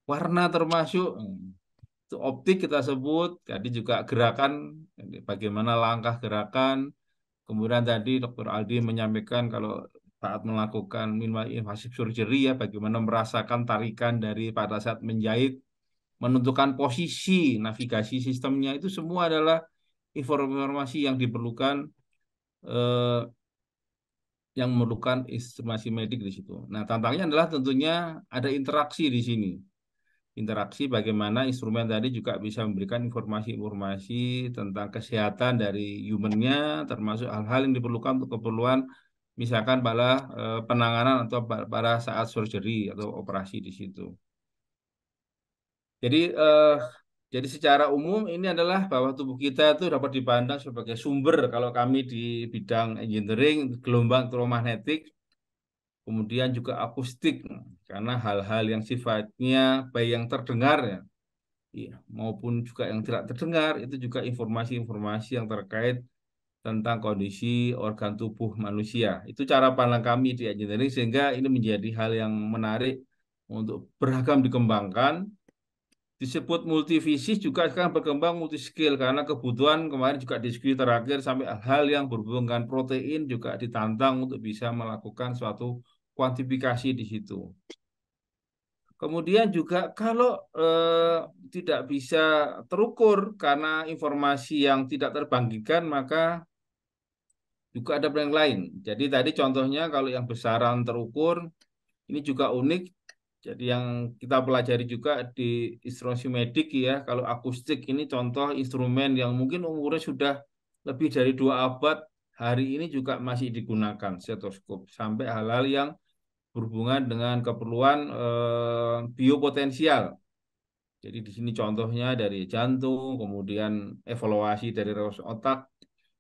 warna termasuk, itu optik kita sebut, tadi juga gerakan, bagaimana langkah gerakan. Kemudian tadi Dr. Aldi menyampaikan kalau saat melakukan minimal invasive surgery ya, bagaimana merasakan tarikan dari pada saat menjahit, menentukan posisi navigasi sistemnya, itu semua adalah informasi yang diperlukan yang memerlukan informasi medik di situ. Nah, tantangannya adalah tentunya ada interaksi di sini. Interaksi bagaimana instrumen tadi juga bisa memberikan informasi-informasi tentang kesehatan dari humannya, termasuk hal-hal yang diperlukan untuk keperluan misalkan pada penanganan atau pada saat surgery atau operasi di situ. Jadi jadi secara umum ini adalah bahwa tubuh kita itu dapat dipandang sebagai sumber, kalau kami di bidang engineering, gelombang elektromagnetik, kemudian juga akustik, karena hal-hal yang sifatnya baik yang terdengar ya, maupun juga yang tidak terdengar, itu juga informasi-informasi yang terkait tentang kondisi organ tubuh manusia. Itu cara pandang kami di engineering, sehingga ini menjadi hal yang menarik untuk beragam dikembangkan. Disebut multivisi juga sekarang berkembang multiskill, karena kebutuhan kemarin juga diskusi terakhir sampai hal yang berhubungan dengan protein juga ditantang untuk bisa melakukan suatu kuantifikasi di situ. Kemudian juga kalau tidak bisa terukur karena informasi yang tidak terbangkitkan, maka juga ada yang lain. Jadi tadi contohnya kalau yang besaran terukur, ini juga unik. Jadi yang kita pelajari juga di instrumen medik ya, kalau akustik ini contoh instrumen yang mungkin umurnya sudah lebih dari 2 abad, hari ini juga masih digunakan stetoskop, sampai hal-hal yang berhubungan dengan keperluan biopotensial. Jadi di sini contohnya dari jantung, kemudian evaluasi dari res otak.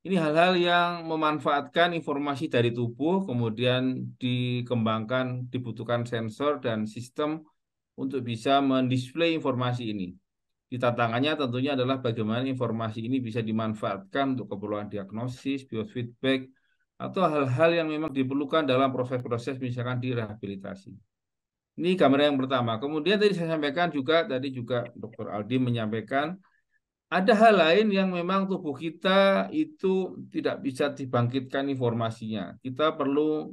Ini hal-hal yang memanfaatkan informasi dari tubuh, kemudian dikembangkan, dibutuhkan sensor dan sistem untuk bisa mendisplay informasi ini. Tantangannya tentunya adalah bagaimana informasi ini bisa dimanfaatkan untuk keperluan diagnosis, biofeedback, atau hal-hal yang memang diperlukan dalam proses-proses misalkan di rehabilitasi. Ini gambar yang pertama. Kemudian tadi saya sampaikan juga, tadi juga Dr. Aldi menyampaikan, ada hal lain yang memang tubuh kita itu tidak bisa dibangkitkan informasinya. Kita perlu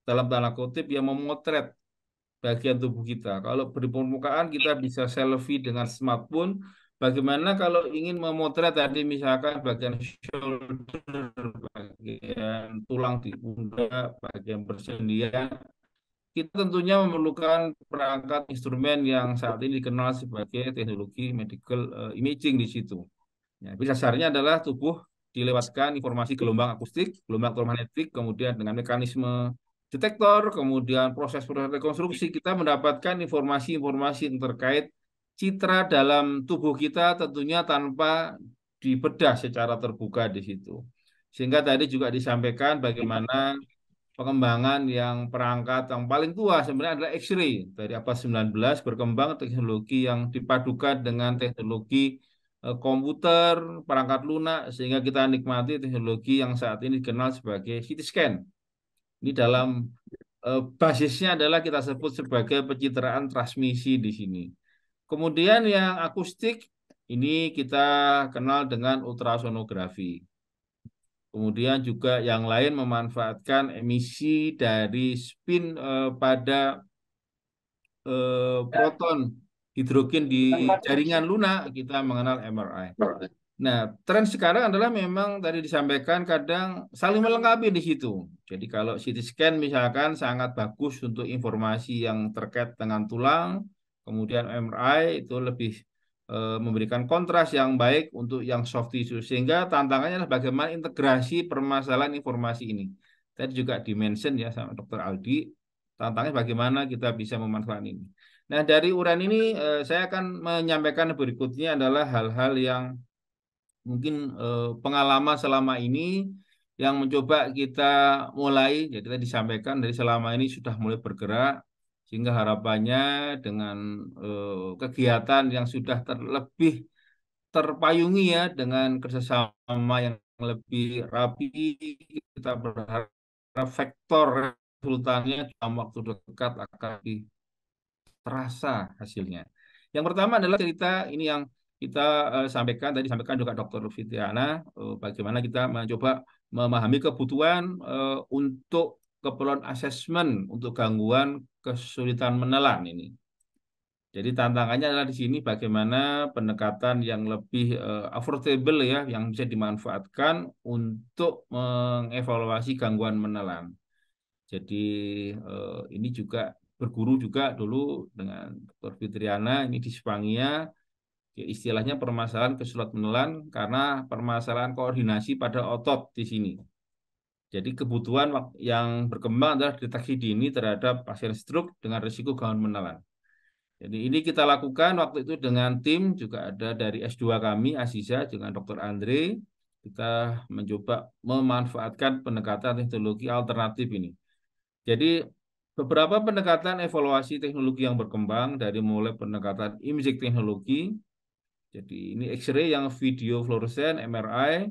dalam tanda kutip yang memotret bagian tubuh kita. Kalau di permukaan kita bisa selfie dengan smartphone. Bagaimana kalau ingin memotret tadi misalkan bagian shoulder, bagian tulang di pundak, bagian persendian, kita tentunya memerlukan perangkat instrumen yang saat ini dikenal sebagai teknologi medical imaging di situ. Ya, dasarnya adalah tubuh dilewatkan informasi gelombang akustik, gelombang elektromagnetik, kemudian dengan mekanisme detektor, kemudian proses-proses rekonstruksi, kita mendapatkan informasi-informasi yang terkait citra dalam tubuh kita, tentunya tanpa dibedah secara terbuka di situ. Sehingga tadi juga disampaikan bagaimana pengembangan yang perangkat yang paling tua sebenarnya adalah X-ray. Dari abad 19 berkembang teknologi yang dipadukan dengan teknologi komputer, perangkat lunak, sehingga kita nikmati teknologi yang saat ini dikenal sebagai CT scan. Ini dalam basisnya adalah kita sebut sebagai pencitraan transmisi di sini. Kemudian yang akustik, ini kita kenal dengan ultrasonografi. Kemudian juga yang lain memanfaatkan emisi dari spin pada proton hidrogen di jaringan lunak, kita mengenal MRI. Nah, tren sekarang adalah memang tadi disampaikan kadang saling melengkapi di situ. Jadi kalau CT scan misalkan sangat bagus untuk informasi yang terkait dengan tulang, kemudian MRI itu lebih memberikan kontras yang baik untuk yang soft tissue, sehingga tantangannya adalah bagaimana integrasi permasalahan informasi ini. Tadi juga dimention ya sama Dr. Aldi, tantangannya bagaimana kita bisa memanfaatkan ini. Nah, dari uraian ini saya akan menyampaikan berikutnya adalah hal-hal yang mungkin pengalaman selama ini yang mencoba kita mulai, jadi tadi disampaikan dari selama ini sudah mulai bergerak, sehingga harapannya dengan kegiatan yang sudah lebih terpayungi ya, dengan kerjasama yang lebih rapi, kita berharap vektor resultannya dalam waktu dekat akan terasa hasilnya. Yang pertama adalah cerita ini yang kita sampaikan, tadi disampaikan juga Dr. Fitriana, bagaimana kita mencoba memahami kebutuhan untuk keperluan asesmen untuk gangguan kesulitan menelan ini. Jadi tantangannya adalah di sini bagaimana pendekatan yang lebih affordable ya, yang bisa dimanfaatkan untuk mengevaluasi gangguan menelan. Jadi ini juga berguru juga dulu dengan Dr. Fitriana ini di Spania, ya, istilahnya permasalahan kesulitan menelan karena permasalahan koordinasi pada otot di sini. Jadi kebutuhan yang berkembang adalah deteksi dini terhadap pasien stroke dengan risiko gangguan menelan. Jadi ini kita lakukan waktu itu dengan tim, juga ada dari S2 kami, Aziza, dengan Dr. Andre. Kita mencoba memanfaatkan pendekatan teknologi alternatif ini. Jadi beberapa pendekatan evaluasi teknologi yang berkembang dari mulai pendekatan imaging teknologi, jadi ini X-ray yang video fluoresan, MRI.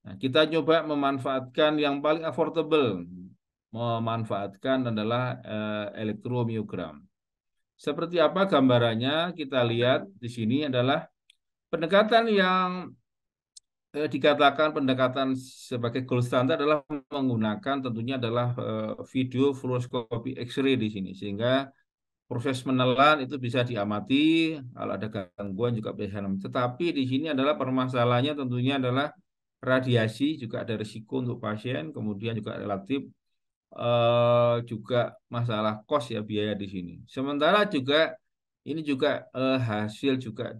Nah, kita coba memanfaatkan yang paling affordable, memanfaatkan adalah elektromiogram. Seperti apa gambarannya? Kita lihat di sini adalah pendekatan yang dikatakan pendekatan sebagai gold standard adalah menggunakan tentunya adalah video fluoroskopi X-ray di sini, sehingga proses menelan itu bisa diamati, kalau ada gangguan juga bisa diamati. Tetapi di sini adalah permasalahannya tentunya adalah radiasi, juga ada risiko untuk pasien, kemudian juga relatif juga masalah kos ya, biaya di sini. Sementara juga ini juga hasil juga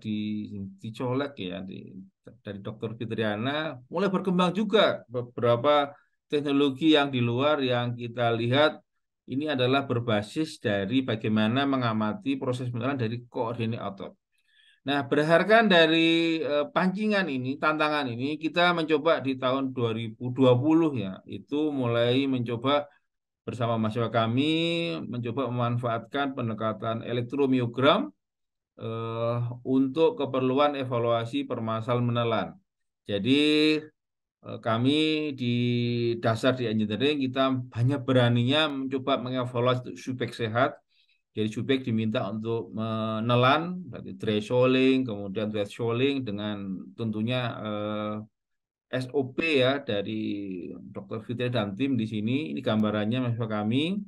dicolek ya dari Dr. Fitriana, mulai berkembang juga beberapa teknologi yang di luar yang kita lihat ini adalah berbasis dari bagaimana mengamati proses menelan dari koordinat otot. Nah, berdasarkan dari pancingan ini, tantangan ini, kita mencoba di tahun 2020 ya, itu mulai mencoba bersama mahasiswa kami mencoba memanfaatkan pendekatan elektromiogram untuk keperluan evaluasi permasalahan menelan. Jadi kami di dasar di engineering kita hanya beraninya mencoba mengevaluasi subjek sehat. Jadi subjek diminta untuk menelan, berarti thresholding, kemudian thresholding dengan tentunya SOP ya dari Dr. Fitri dan tim di sini. Ini gambarannya mahasiswa kami.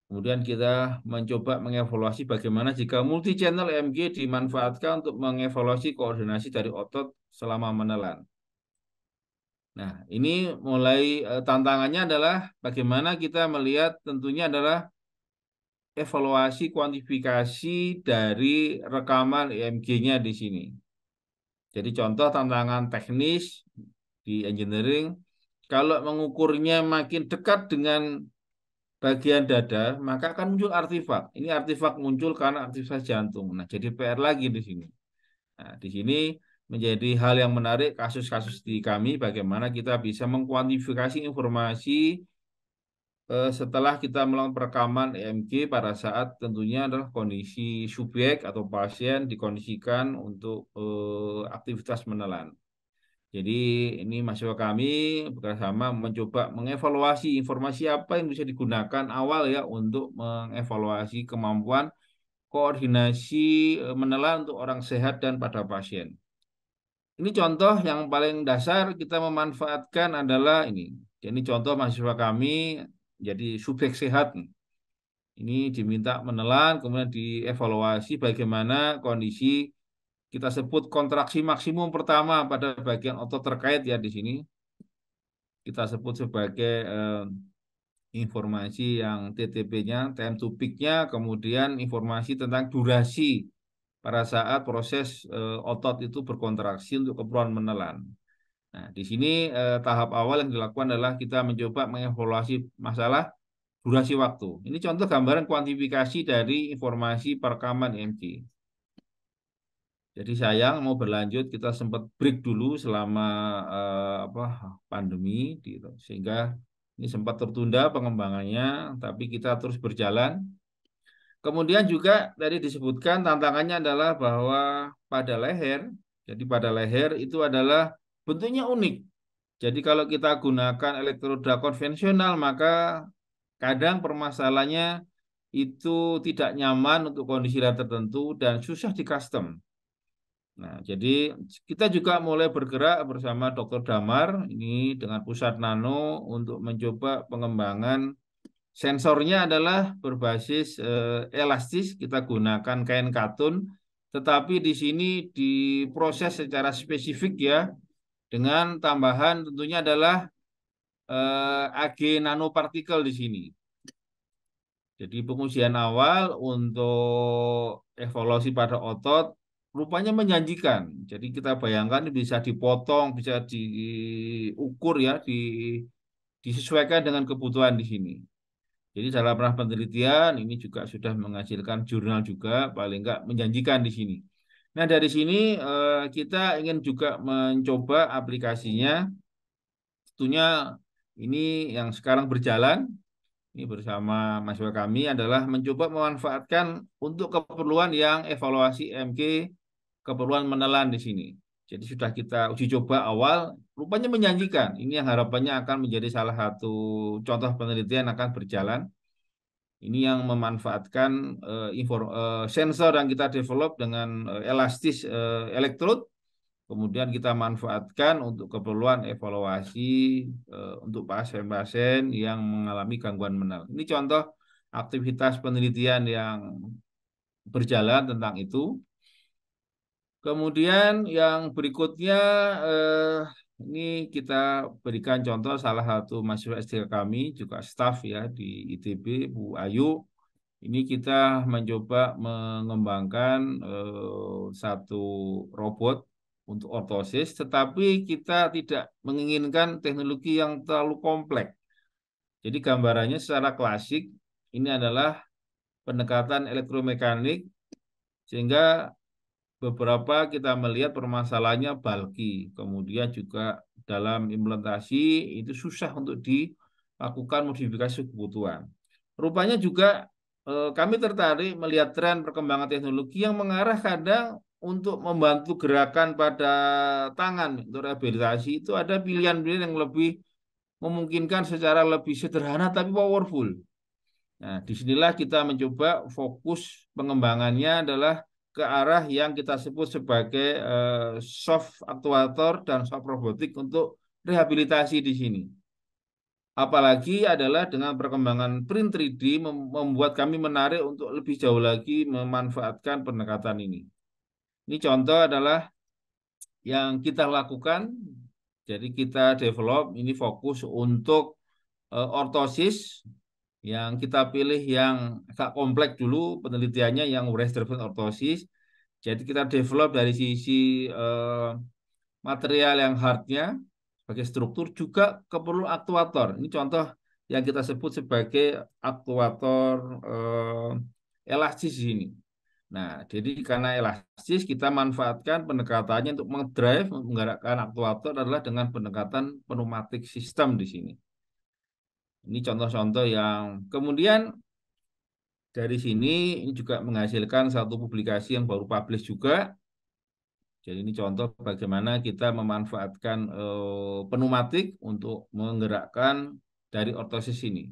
Kemudian kita mencoba mengevaluasi bagaimana jika multi channel EMG dimanfaatkan untuk mengevaluasi koordinasi dari otot selama menelan. Nah, ini mulai tantangannya adalah bagaimana kita melihat tentunya adalah evaluasi kuantifikasi dari rekaman EMG-nya di sini. Jadi contoh tantangan teknis di engineering, kalau mengukurnya makin dekat dengan bagian dada, maka akan muncul artefak. Ini artefak muncul karena aktivitas jantung. Nah, jadi PR lagi di sini. Nah, di sini menjadi hal yang menarik kasus-kasus di kami, bagaimana kita bisa mengkuantifikasi informasi setelah kita melakukan perekaman EMG pada saat tentunya adalah kondisi subjek atau pasien dikondisikan untuk aktivitas menelan. Jadi ini mahasiswa kami bersama mencoba mengevaluasi informasi apa yang bisa digunakan awal ya untuk mengevaluasi kemampuan koordinasi menelan untuk orang sehat dan pada pasien. Ini contoh yang paling dasar kita memanfaatkan adalah ini. Jadi contoh mahasiswa kami jadi subjek sehat. Ini diminta menelan, kemudian dievaluasi bagaimana kondisi kita sebut kontraksi maksimum pertama pada bagian otot terkait ya di sini. Kita sebut sebagai informasi yang TTP-nya, time to peak-nya, kemudian informasi tentang durasi pada saat proses otot itu berkontraksi untuk keperluan menelan. Nah, di sini tahap awal yang dilakukan adalah kita mencoba mengevaluasi masalah durasi waktu. Ini contoh gambaran kuantifikasi dari informasi perekaman EMG. Jadi sayang mau berlanjut kita sempat break dulu selama pandemi, gitu. Sehingga ini sempat tertunda pengembangannya, tapi kita terus berjalan. Kemudian juga tadi disebutkan tantangannya adalah bahwa pada leher, jadi pada leher itu adalah bentuknya unik. Jadi kalau kita gunakan elektroda konvensional maka kadang permasalahannya itu tidak nyaman untuk kondisi leher tertentu dan susah di custom. Nah, jadi kita juga mulai bergerak bersama Dr. Damar ini dengan Pusat Nano untuk mencoba pengembangan sensornya adalah berbasis elastis, kita gunakan kain katun, tetapi di sini diproses secara spesifik ya, dengan tambahan tentunya adalah Ag nanopartikel di sini. Jadi pengujian awal untuk evaluasi pada otot rupanya menjanjikan. Jadi kita bayangkan bisa dipotong, bisa diukur ya, disesuaikan dengan kebutuhan di sini. Jadi dalam ranah penelitian ini juga sudah menghasilkan jurnal juga, paling enggak menjanjikan di sini. Nah dari sini kita ingin juga mencoba aplikasinya. Tentunya ini yang sekarang berjalan. Ini bersama mahasiswa kami adalah mencoba memanfaatkan untuk keperluan yang evaluasi MK, keperluan menelan di sini. Jadi sudah kita uji coba awal, rupanya menjanjikan. Ini yang harapannya akan menjadi salah satu contoh penelitian akan berjalan. Ini yang memanfaatkan sensor yang kita develop dengan elastis elektrod. Kemudian kita manfaatkan untuk keperluan evaluasi untuk pasien-pasien yang mengalami gangguan menal. Ini contoh aktivitas penelitian yang berjalan tentang itu. Kemudian yang berikutnya ini kita berikan contoh salah satu mahasiswa S3 kami, juga staf ya di ITB, Bu Ayu. Ini kita mencoba mengembangkan satu robot untuk ortosis, tetapi kita tidak menginginkan teknologi yang terlalu kompleks. Jadi gambarannya secara klasik, ini adalah pendekatan elektromekanik, sehingga beberapa kita melihat permasalahannya bulky. Kemudian juga dalam implementasi itu susah untuk dilakukan modifikasi kebutuhan. Rupanya juga kami tertarik melihat tren perkembangan teknologi yang mengarah kadang untuk membantu gerakan pada tangan untuk rehabilitasi itu ada pilihan-pilihan yang lebih memungkinkan secara lebih sederhana tapi powerful. Nah, disinilah kita mencoba fokus pengembangannya adalah ke arah yang kita sebut sebagai soft actuator dan soft robotik untuk rehabilitasi di sini. Apalagi adalah dengan perkembangan print 3D membuat kami menarik untuk lebih jauh lagi memanfaatkan pendekatan ini. Ini contoh adalah yang kita lakukan. Jadi kita develop ini fokus untuk ortosis yang kita pilih yang agak kompleks dulu penelitiannya yang rest driven ortosis. Jadi kita develop dari sisi material yang hardnya sebagai struktur juga keperluan aktuator. Ini contoh yang kita sebut sebagai aktuator elastis ini. Nah, jadi karena elastis kita manfaatkan pendekatannya untuk mengdrive, menggerakkan aktuator adalah dengan pendekatan pneumatic system di sini. Ini contoh-contoh yang kemudian dari sini ini juga menghasilkan satu publikasi yang baru publish juga. Jadi ini contoh bagaimana kita memanfaatkan pneumatik untuk menggerakkan dari ortosis ini.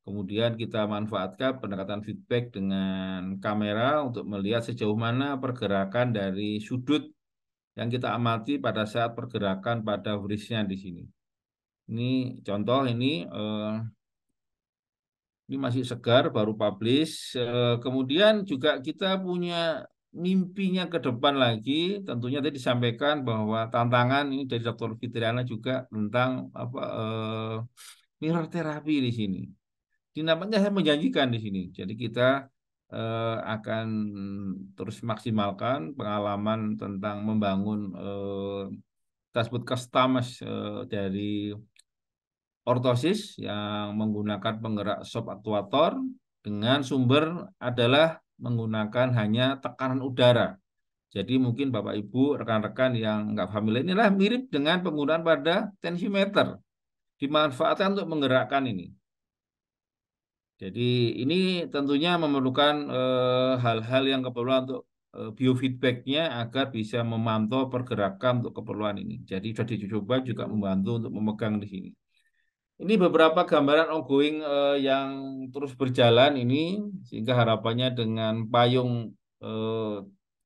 Kemudian kita manfaatkan pendekatan feedback dengan kamera untuk melihat sejauh mana pergerakan dari sudut yang kita amati pada saat pergerakan pada wristnya di sini. Ini contoh ini masih segar, baru publish. Kemudian juga kita punya mimpinya ke depan lagi. Tentunya tadi disampaikan bahwa tantangan ini dari Dr. Fitriana juga tentang mirror terapi di sini. Nampaknya saya menjanjikan di sini. Jadi kita akan terus maksimalkan pengalaman tentang membangun kita sebut customized dari ortosis yang menggunakan penggerak soft aktuator dengan sumber adalah menggunakan hanya tekanan udara. Jadi mungkin Bapak Ibu rekan-rekan yang nggak familiar inilah mirip dengan penggunaan pada tensiometer dimanfaatkan untuk menggerakkan ini. Jadi ini tentunya memerlukan hal-hal yang keperluan untuk biofeedbacknya agar bisa memantau pergerakan untuk keperluan ini. Jadi sudah dicoba juga membantu untuk memegang di sini. Ini beberapa gambaran ongoing yang terus berjalan ini, sehingga harapannya dengan payung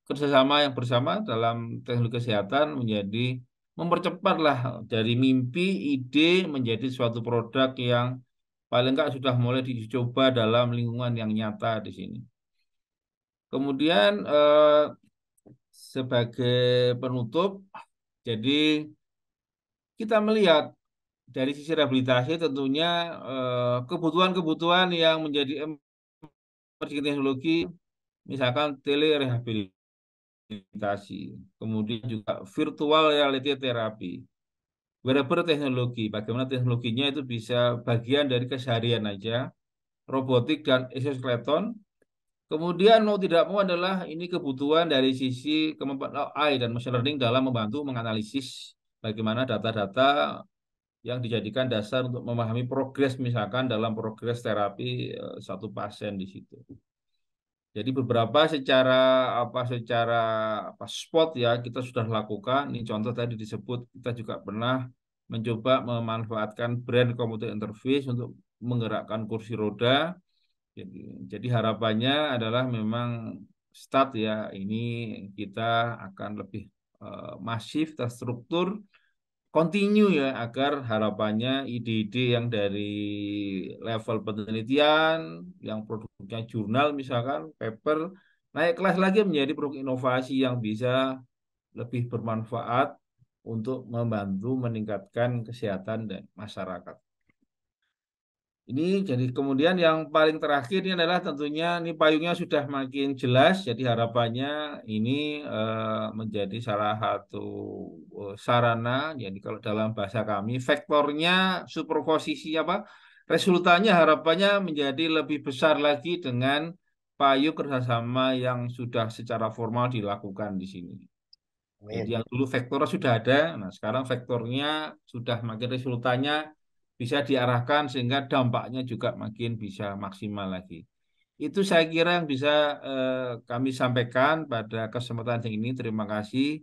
kerjasama yang bersama dalam teknologi kesehatan menjadi mempercepatlah dari mimpi, ide menjadi suatu produk yang paling enggak sudah mulai dicoba dalam lingkungan yang nyata di sini. Kemudian sebagai penutup, jadi kita melihat dari sisi rehabilitasi tentunya kebutuhan-kebutuhan yang menjadi emerging teknologi, misalkan telerehabilitasi, kemudian juga virtual reality therapy, wearable teknologi, bagaimana teknologinya itu bisa bagian dari keseharian aja, robotik dan exoskeleton. Kemudian mau tidak mau adalah ini kebutuhan dari sisi kemampuan AI dan machine learning dalam membantu menganalisis bagaimana data-data yang dijadikan dasar untuk memahami progres, misalkan dalam progres terapi satu pasien di situ. Jadi beberapa secara spot ya kita sudah lakukan. Ini contoh tadi disebut, kita juga pernah mencoba memanfaatkan brain computer interface untuk menggerakkan kursi roda. Jadi harapannya adalah memang start ya, ini kita akan lebih masif, terstruktur, continue ya, agar harapannya ide-ide yang dari level penelitian, yang produknya jurnal misalkan, paper, naik kelas lagi menjadi produk inovasi yang bisa lebih bermanfaat untuk membantu meningkatkan kesehatan dan masyarakat. Ini jadi kemudian yang paling terakhir ini adalah tentunya ini payungnya sudah makin jelas, jadi harapannya ini menjadi salah satu sarana. Jadi kalau dalam bahasa kami vektornya superposisi resultannya harapannya menjadi lebih besar lagi dengan payung kerjasama yang sudah secara formal dilakukan di sini. Jadi yang dulu vektornya sudah ada, nah sekarang vektornya sudah makin resultannya bisa diarahkan sehingga dampaknya juga makin bisa maksimal lagi. Itu saya kira yang bisa kami sampaikan pada kesempatan ini. Terima kasih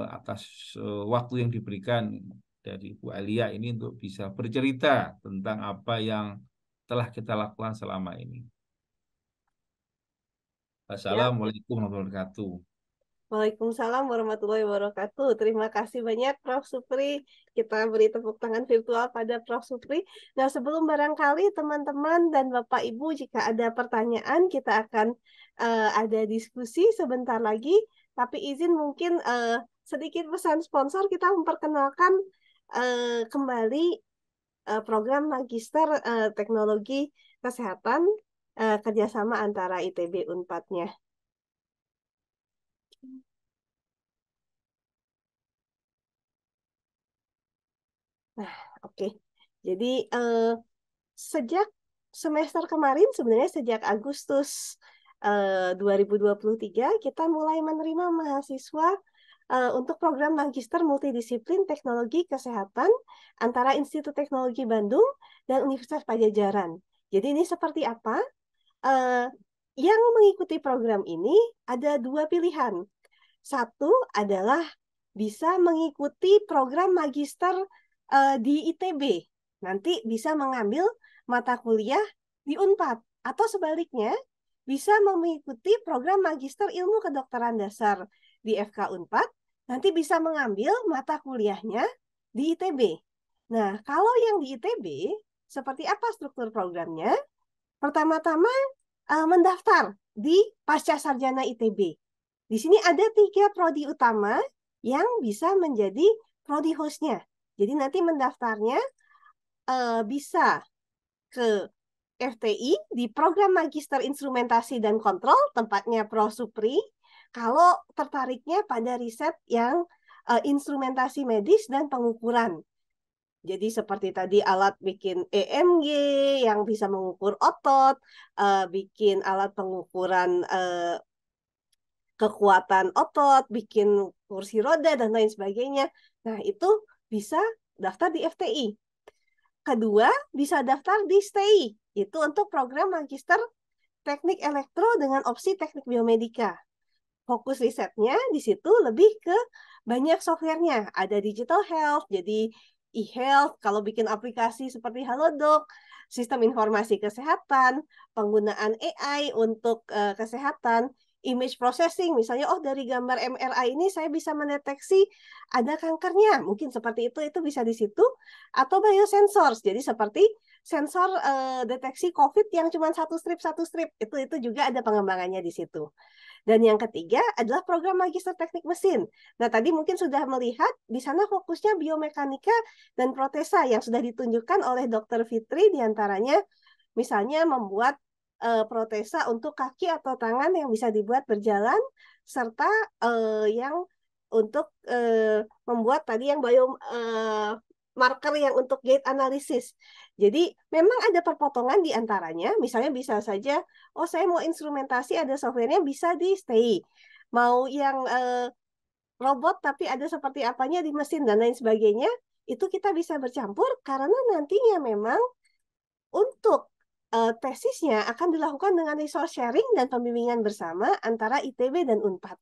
atas waktu yang diberikan dari Bu Alia ini untuk bisa bercerita tentang apa yang telah kita lakukan selama ini. Assalamualaikum warahmatullahi wabarakatuh. Waalaikumsalam warahmatullahi wabarakatuh. Terima kasih banyak Prof. Supri. Kita beri tepuk tangan virtual pada Prof. Supri. Nah, sebelum barangkali teman-teman dan Bapak Ibu jika ada pertanyaan, kita akan ada diskusi sebentar lagi. Tapi izin mungkin sedikit pesan sponsor, kita memperkenalkan kembali program Magister Teknologi Kesehatan kerjasama antara ITB Unpad-nya. Nah, oke. Jadi sejak semester kemarin, sebenarnya sejak Agustus 2023, kita mulai menerima mahasiswa untuk program Magister Multidisiplin Teknologi Kesehatan antara Institut Teknologi Bandung dan Universitas Padjadjaran. Jadi ini seperti apa? Yang mengikuti program ini ada dua pilihan. Satu adalah bisa mengikuti program Magister di ITB, nanti bisa mengambil mata kuliah di Unpad, atau sebaliknya bisa mengikuti program Magister Ilmu Kedokteran Dasar di FK Unpad, nanti bisa mengambil mata kuliahnya di ITB. Nah, kalau yang di ITB, seperti apa struktur programnya? Pertama-tama mendaftar di Pasca Sarjana ITB. Di sini ada 3 prodi utama yang bisa menjadi prodi hostnya. Jadi nanti mendaftarnya bisa ke FTI di program Magister Instrumentasi dan Kontrol, tempatnya Prof. Supri. Kalau tertariknya pada riset yang instrumentasi medis dan pengukuran. Jadi seperti tadi alat bikin EMG yang bisa mengukur otot, bikin alat pengukuran kekuatan otot, bikin kursi roda, dan lain sebagainya. Nah, itu bisa daftar di FTI. Kedua, bisa daftar di STEI. Itu untuk program Magister Teknik Elektro dengan opsi Teknik Biomedika. Fokus risetnya di situ lebih ke banyak softwarenya. Ada digital health, jadi e-health, kalau bikin aplikasi seperti Halodoc, sistem informasi kesehatan, penggunaan AI untuk kesehatan, image processing, misalnya oh dari gambar MRI ini saya bisa mendeteksi ada kankernya, mungkin seperti itu bisa di situ, atau biosensors, jadi seperti sensor deteksi COVID yang cuma satu strip, itu juga ada pengembangannya di situ. Dan yang ketiga adalah program Magister Teknik Mesin. Nah, tadi mungkin sudah melihat di sana fokusnya biomekanika dan protesa yang sudah ditunjukkan oleh Dr. Fitri, diantaranya misalnya membuat protesa untuk kaki atau tangan yang bisa dibuat berjalan, serta yang untuk membuat tadi yang marker yang untuk gait analisis. Jadi memang ada perpotongan di antaranya, misalnya bisa saja, oh saya mau instrumentasi ada softwarenya bisa di stay. Mau yang robot tapi ada seperti apanya di mesin dan lain sebagainya, itu kita bisa bercampur karena nantinya memang untuk tesisnya akan dilakukan dengan resource sharing dan pembimbingan bersama antara ITB dan UNPAD.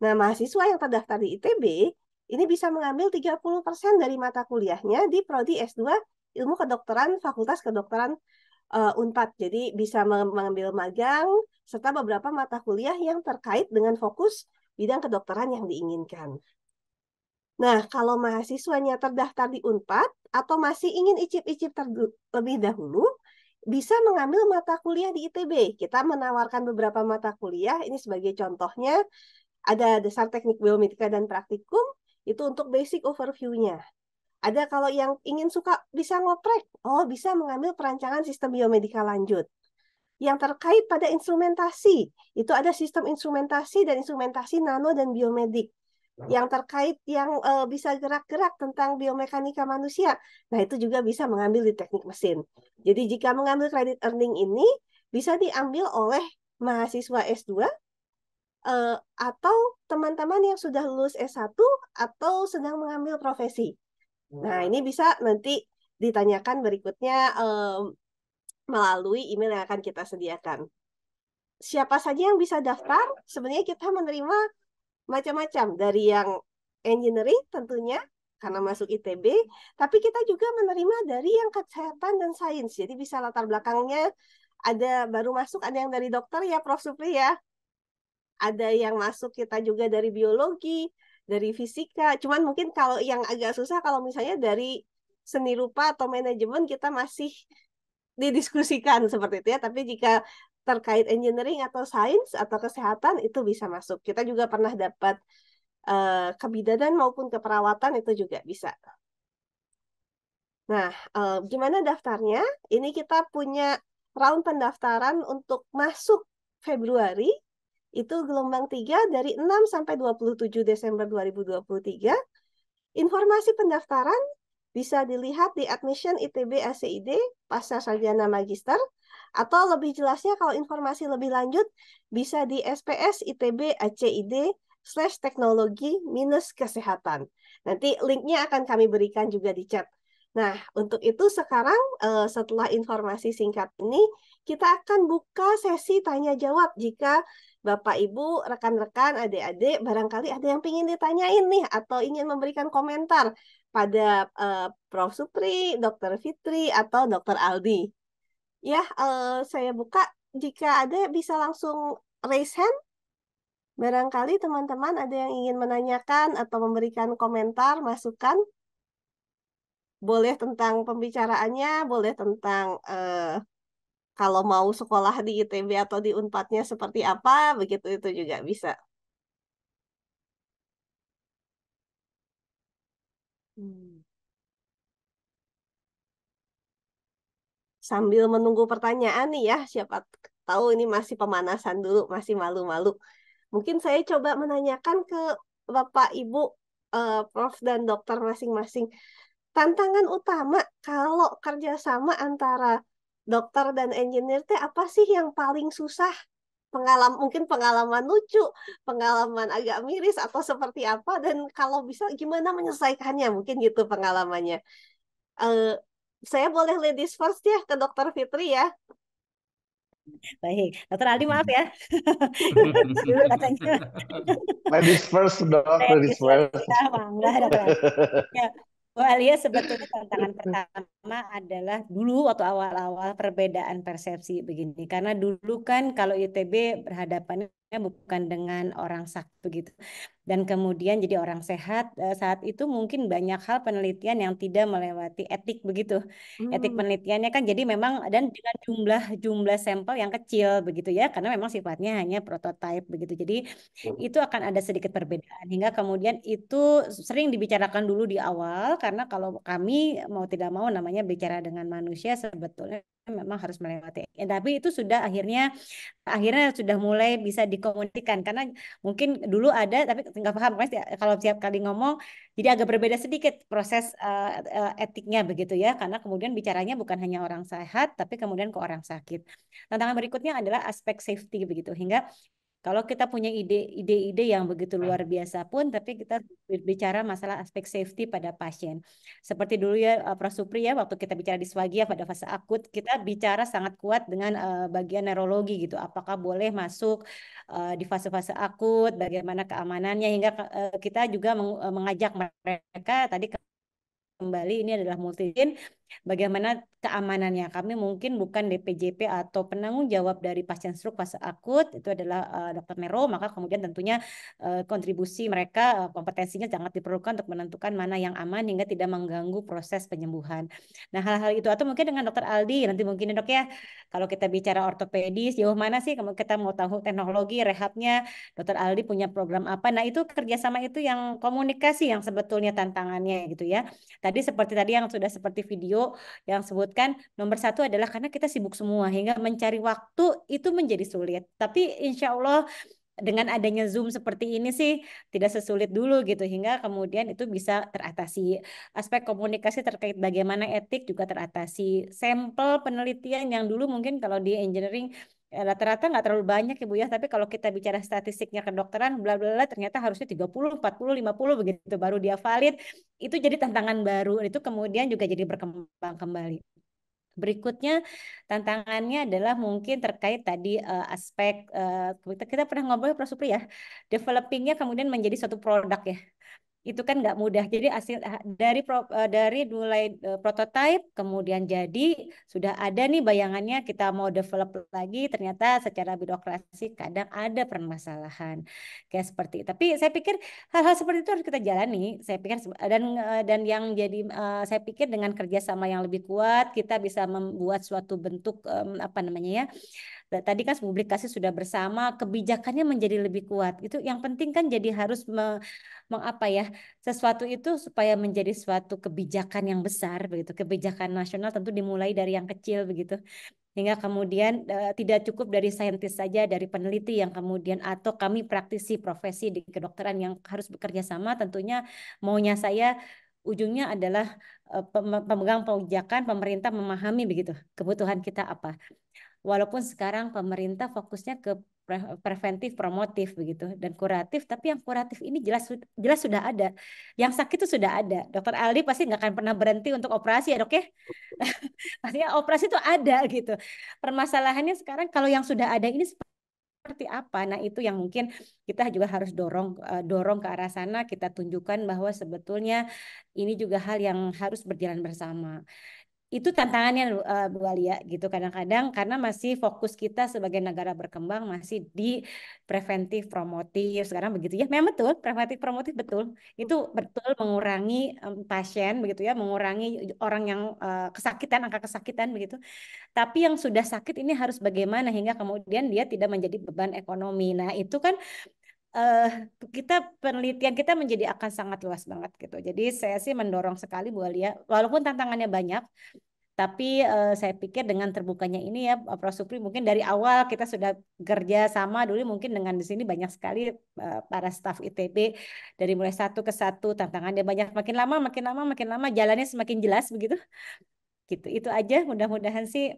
Nah, mahasiswa yang terdaftar di ITB ini bisa mengambil 30% dari mata kuliahnya di Prodi S2 Ilmu Kedokteran Fakultas Kedokteran UNPAD. Jadi bisa mengambil magang serta beberapa mata kuliah yang terkait dengan fokus bidang kedokteran yang diinginkan. Nah, kalau mahasiswanya terdaftar di UNPAD atau masih ingin icip-icip terlebih dahulu, bisa mengambil mata kuliah di ITB. Kita menawarkan beberapa mata kuliah, ini sebagai contohnya, ada dasar teknik biomedika dan praktikum, itu untuk basic overview-nya. Ada kalau yang ingin suka bisa ngoprek, oh bisa mengambil perancangan sistem biomedika lanjut. Yang terkait pada instrumentasi, itu ada sistem instrumentasi dan instrumentasi nano dan biomedik. Yang terkait yang bisa gerak-gerak tentang biomekanika manusia, nah itu juga bisa mengambil di teknik mesin. Jadi jika mengambil credit earning ini, bisa diambil oleh mahasiswa S2, atau teman-teman yang sudah lulus S1 atau sedang mengambil profesi. Nah, ini bisa nanti ditanyakan berikutnya melalui email yang akan kita sediakan. Siapa saja yang bisa daftar? Sebenarnya kita menerima macam-macam, dari yang engineering tentunya, karena masuk ITB, tapi kita juga menerima dari yang kesehatan dan sains. Jadi bisa latar belakangnya, ada baru masuk, ada yang dari dokter ya, Prof. Supri ya. Ada yang masuk kita juga dari biologi, dari fisika. Cuman mungkin kalau yang agak susah, kalau misalnya dari seni rupa atau manajemen, kita masih didiskusikan seperti itu ya. Tapi jika terkait engineering atau sains atau kesehatan, itu bisa masuk. Kita juga pernah dapat kebidanan maupun keperawatan, itu juga bisa. Nah, gimana daftarnya? Ini kita punya round pendaftaran untuk masuk Februari, itu gelombang 3 dari 6 sampai 27 Desember 2023. Informasi pendaftaran bisa dilihat di Admission ITB ACID Pasca Sarjana Magister, atau lebih jelasnya kalau informasi lebih lanjut bisa di SPS ITB ACID/teknologi-kesehatan. Nanti linknya akan kami berikan juga di chat. Nah, untuk itu sekarang setelah informasi singkat ini, kita akan buka sesi tanya-jawab. Jika Bapak, Ibu, rekan-rekan, adik-adik, barangkali ada yang ingin ditanyain nih, atau ingin memberikan komentar pada Prof. Supri, Dr. Fitri, atau Dr. Aldi. Ya, saya buka. Jika ada, bisa langsung raise hand. Barangkali teman-teman ada yang ingin menanyakan atau memberikan komentar, masukan. Boleh tentang pembicaraannya, boleh tentang kalau mau sekolah di ITB atau di UNPAD-nya seperti apa, begitu itu juga bisa. Sambil menunggu pertanyaan nih ya, siapa tahu ini masih pemanasan dulu, masih malu-malu. Mungkin saya coba menanyakan ke Bapak, Ibu, Prof. dan Dokter masing-masing. Tantangan utama kalau kerjasama antara dokter dan engineer teh apa sih yang paling susah? Mungkin pengalaman lucu, pengalaman agak miris, atau seperti apa, dan kalau bisa gimana menyelesaikannya, mungkin gitu pengalamannya. Saya boleh ladies first ya, ke Dr. Fitri ya. Baik, Dr. Aldi maaf ya. Dulu katanya. Ladies first, dok. Ladies first. Ya, enggak, Dr. Aldi. Ya, Bu Alia, sebetulnya tantangan pertama adalah dulu waktu awal-awal perbedaan persepsi begini. Karena dulu kan kalau ITB berhadapannya bukan dengan orang sakit begitu. Dan kemudian jadi orang sehat saat itu mungkin banyak hal penelitian yang tidak melewati etik begitu. Etik penelitiannya kan jadi memang dan dengan jumlah sampel yang kecil begitu ya, karena memang sifatnya hanya prototipe begitu. Jadi itu akan ada sedikit perbedaan hingga kemudian itu sering dibicarakan dulu di awal, karena kalau kami mau tidak mau namanya bicara dengan manusia sebetulnya memang harus melewati. Tapi itu sudah akhirnya sudah mulai bisa dikomunikasikan, karena mungkin dulu ada tapi nggak paham kan kalau tiap kali ngomong jadi agak berbeda sedikit proses etiknya begitu ya, karena kemudian bicaranya bukan hanya orang sehat tapi kemudian ke orang sakit. Tantangan berikutnya adalah aspek safety begitu, hingga kalau kita punya ide-ide yang begitu luar biasa pun, tapi kita bicara masalah aspek safety pada pasien. Seperti dulu ya, Prof. Supri ya, waktu kita bicara disfagia pada fase akut, kita bicara sangat kuat dengan bagian neurologi gitu. Apakah boleh masuk di fase-fase akut, bagaimana keamanannya, hingga kita juga mengajak mereka tadi kembali ini adalah multi-gen, bagaimana keamanannya. Kami mungkin bukan DPJP atau penanggung jawab dari pasien stroke fase akut, itu adalah dokter neuro, maka kemudian tentunya kontribusi mereka, kompetensinya sangat diperlukan untuk menentukan mana yang aman hingga tidak mengganggu proses penyembuhan. Nah, hal-hal itu atau mungkin dengan dokter Aldi, nanti mungkin dok ya, kalau kita bicara ortopedis, jauh mana sih kalau kita mau tahu teknologi rehabnya, dokter Aldi punya program apa. Nah, itu kerjasama itu yang komunikasi yang sebetulnya tantangannya gitu ya. Tadi seperti tadi yang sudah seperti video yang sebutkan, nomor satu adalah karena kita sibuk semua hingga mencari waktu itu menjadi sulit. Tapi insya Allah dengan adanya Zoom seperti ini sih tidak sesulit dulu gitu, hingga kemudian itu bisa teratasi. Aspek komunikasi terkait bagaimana etik juga teratasi. Sampel penelitian yang dulu mungkin kalau di engineering rata-rata nggak terlalu banyak Ibu ya, tapi kalau kita bicara statistiknya kedokteran bla bla bla ternyata harusnya 30, 40, 50 begitu baru dia valid. Itu jadi tantangan baru, itu kemudian juga jadi berkembang kembali. Berikutnya tantangannya adalah mungkin terkait tadi aspek kita pernah ngobrol Prof. Supri ya, developingnya kemudian menjadi suatu produk ya. Itu kan nggak mudah. Jadi dari mulai prototype kemudian jadi sudah ada nih bayangannya, kita mau develop lagi ternyata secara birokrasi kadang ada permasalahan kayak seperti itu. Tapi saya pikir hal-hal seperti itu harus kita jalani. Saya pikir dan yang jadi saya pikir dengan kerjasama yang lebih kuat kita bisa membuat suatu bentuk apa namanya ya. Tadi kan publikasi sudah bersama, kebijakannya menjadi lebih kuat. Itu yang penting kan, jadi harus mengapa ya, sesuatu itu supaya menjadi suatu kebijakan yang besar begitu. Kebijakan nasional tentu dimulai dari yang kecil begitu. Hingga kemudian tidak cukup dari saintis saja, dari peneliti yang kemudian atau kami praktisi profesi di kedokteran yang harus bekerja sama. Tentunya maunya saya ujungnya adalah pemegang kebijakan pemerintah memahami begitu kebutuhan kita apa. Walaupun sekarang pemerintah fokusnya ke preventif, promotif begitu dan kuratif, tapi yang kuratif ini jelas sudah ada, yang sakit itu sudah ada. Dokter Aldi pasti nggak akan pernah berhenti untuk operasi ya dok ya. Pastinya operasi itu ada gitu. Permasalahannya sekarang kalau yang sudah ada ini seperti apa? Nah itu yang mungkin kita juga harus dorong ke arah sana. Kita tunjukkan bahwa sebetulnya ini juga hal yang harus berjalan bersama. Itu tantangannya Bu Alia gitu kadang-kadang, karena masih fokus kita sebagai negara berkembang masih di preventif promotif sekarang begitu ya. Memang betul preventif promotif betul, itu betul mengurangi pasien begitu ya, mengurangi orang yang kesakitan, angka kesakitan begitu. Tapi yang sudah sakit ini harus bagaimana hingga kemudian dia tidak menjadi beban ekonomi. Nah itu kan penelitian kita menjadi akan sangat luas banget gitu. Jadi saya sih mendorong sekali Bu Alia, walaupun tantangannya banyak, tapi saya pikir dengan terbukanya ini ya Prof. Supri, mungkin dari awal kita sudah kerja sama dulu, mungkin dengan di sini banyak sekali para staf ITB dari mulai satu ke satu, tantangannya banyak, makin lama jalannya semakin jelas begitu. Gitu. Itu aja, mudah-mudahan sih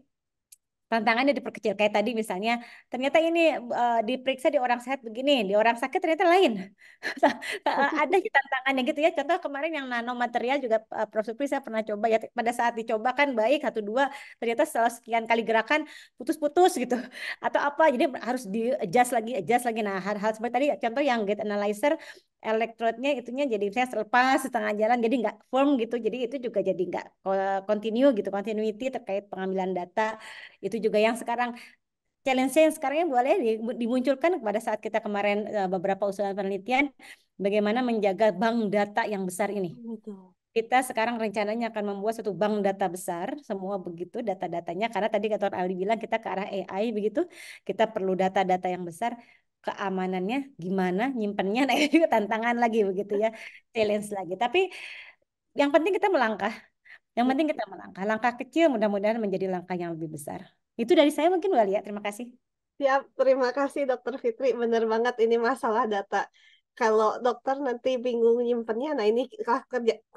tantangannya diperkecil. Kayak tadi misalnya, ternyata ini diperiksa di orang sehat begini, di orang sakit ternyata lain. Ada tantangannya gitu ya. Contoh kemarin yang nanomaterial juga Prof. Supri saya pernah coba ya. Pada saat dicoba kan baik, 1-2, ternyata setelah sekian kali gerakan putus-putus gitu. Atau apa, jadi harus di-adjust lagi. Nah hal-hal seperti tadi, contoh yang gate analyzer, elektrodnya itunya jadi saya selepas setengah jalan jadi nggak firm gitu, jadi itu juga jadi nggak continue gitu, continuity terkait pengambilan data itu juga yang sekarang challenge yang sekarang boleh dimunculkan pada saat kita kemarin beberapa usulan penelitian bagaimana menjaga bank data yang besar ini. Betul. Kita sekarang rencananya akan membuat satu bank data besar, semua begitu data-datanya, karena tadi Dr. Aldi bilang kita ke arah AI begitu, kita perlu data-data yang besar, keamanannya gimana, nyimpennya, nah itu tantangan lagi begitu ya, challenge lagi. Tapi yang penting kita melangkah, langkah kecil mudah-mudahan menjadi langkah yang lebih besar. Itu dari saya mungkin Walia, terima kasih. Siap, terima kasih Dokter Fitri. Benar banget ini masalah data. Kalau dokter nanti bingung nyimpennya, nah ini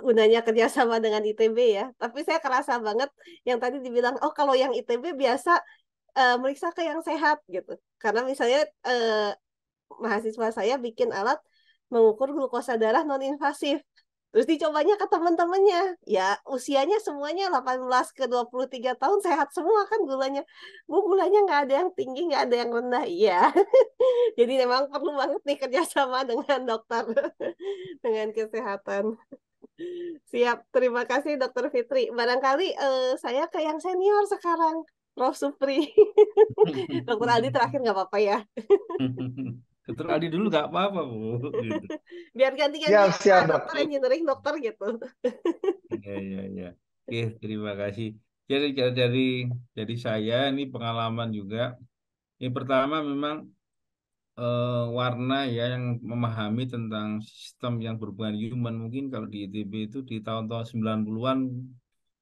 gunanya kerjasama dengan ITB ya. Tapi saya kerasa banget yang tadi dibilang, oh kalau yang ITB biasa meriksa ke yang sehat gitu. Karena misalnya mahasiswa saya bikin alat mengukur glukosa darah non-invasif. Terus dicobanya ke teman-temannya. Ya usianya semuanya 18 ke 23 tahun sehat semua kan gulanya. Bu, gulanya nggak ada yang tinggi, nggak ada yang rendah. Iya. Jadi memang perlu banget nih kerjasama dengan dokter. Dengan kesehatan. Siap. Terima kasih Dokter Fitri. Barangkali saya ke yang senior sekarang. Prof. Supri. Dokter Aldi terakhir nggak apa-apa ya. Dokter Aldi dulu nggak apa-apa, Bu. Gitu. Biar ganti-ganti Siap, dokter engineering dokter gitu. Ya. Oke, terima kasih. Jadi dari saya ini pengalaman juga. Yang pertama memang warna ya yang memahami tentang sistem yang berhubungan human mungkin kalau di ITB itu di tahun-tahun 90-an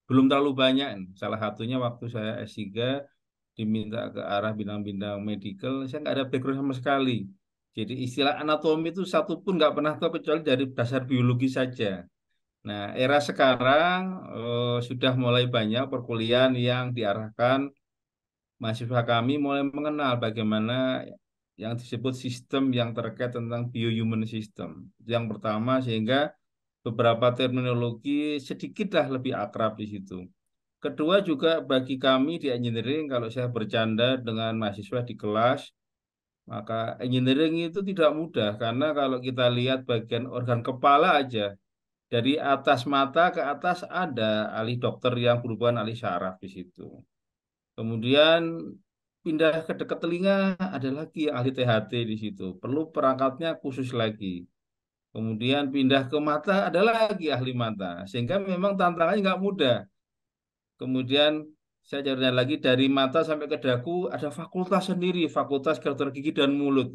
belum terlalu banyak. Salah satunya waktu saya S3 diminta ke arah bidang-bidang medical, saya nggak ada background sama sekali. Jadi istilah anatomi itu satu pun nggak pernah tahu kecuali dari dasar biologi saja. Nah, era sekarang sudah mulai banyak perkuliahan yang diarahkan mahasiswa kami mulai mengenal bagaimana yang disebut sistem yang terkait tentang bio-human system. Yang pertama sehingga beberapa terminologi sedikitlah lebih akrab di situ. Kedua juga bagi kami di engineering, kalau saya bercanda dengan mahasiswa di kelas, maka engineering itu tidak mudah karena kalau kita lihat bagian organ kepala aja, dari atas mata ke atas ada ahli dokter yang berhubungan ahli syaraf di situ. Kemudian pindah ke dekat telinga ada lagi ahli THT di situ. Perlu perangkatnya khusus lagi. Kemudian pindah ke mata ada lagi ahli mata. Sehingga memang tantangannya nggak mudah. Kemudian saya cari lagi dari mata sampai ke dagu ada fakultas sendiri, fakultas kedokteran gigi dan mulut.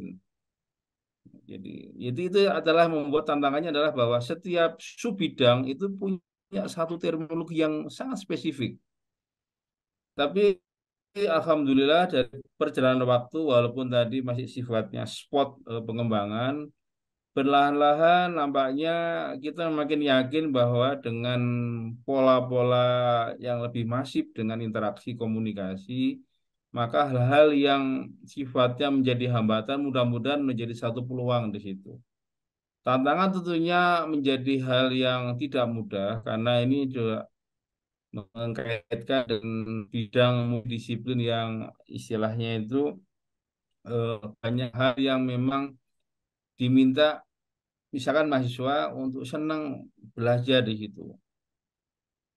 Jadi itu adalah membuat tantangannya adalah bahwa setiap sub bidang itu punya satu terminologi yang sangat spesifik. Tapi alhamdulillah dari perjalanan waktu walaupun tadi masih sifatnya spot pengembangan, perlahan-lahan nampaknya kita makin yakin bahwa dengan pola-pola yang lebih masif dengan interaksi komunikasi, maka hal-hal yang sifatnya menjadi hambatan mudah-mudahan menjadi satu peluang di situ. Tantangan tentunya menjadi hal yang tidak mudah karena ini juga mengkaitkan dengan bidang multidisiplin yang istilahnya itu banyak hal yang memang diminta misalkan mahasiswa untuk senang belajar di situ.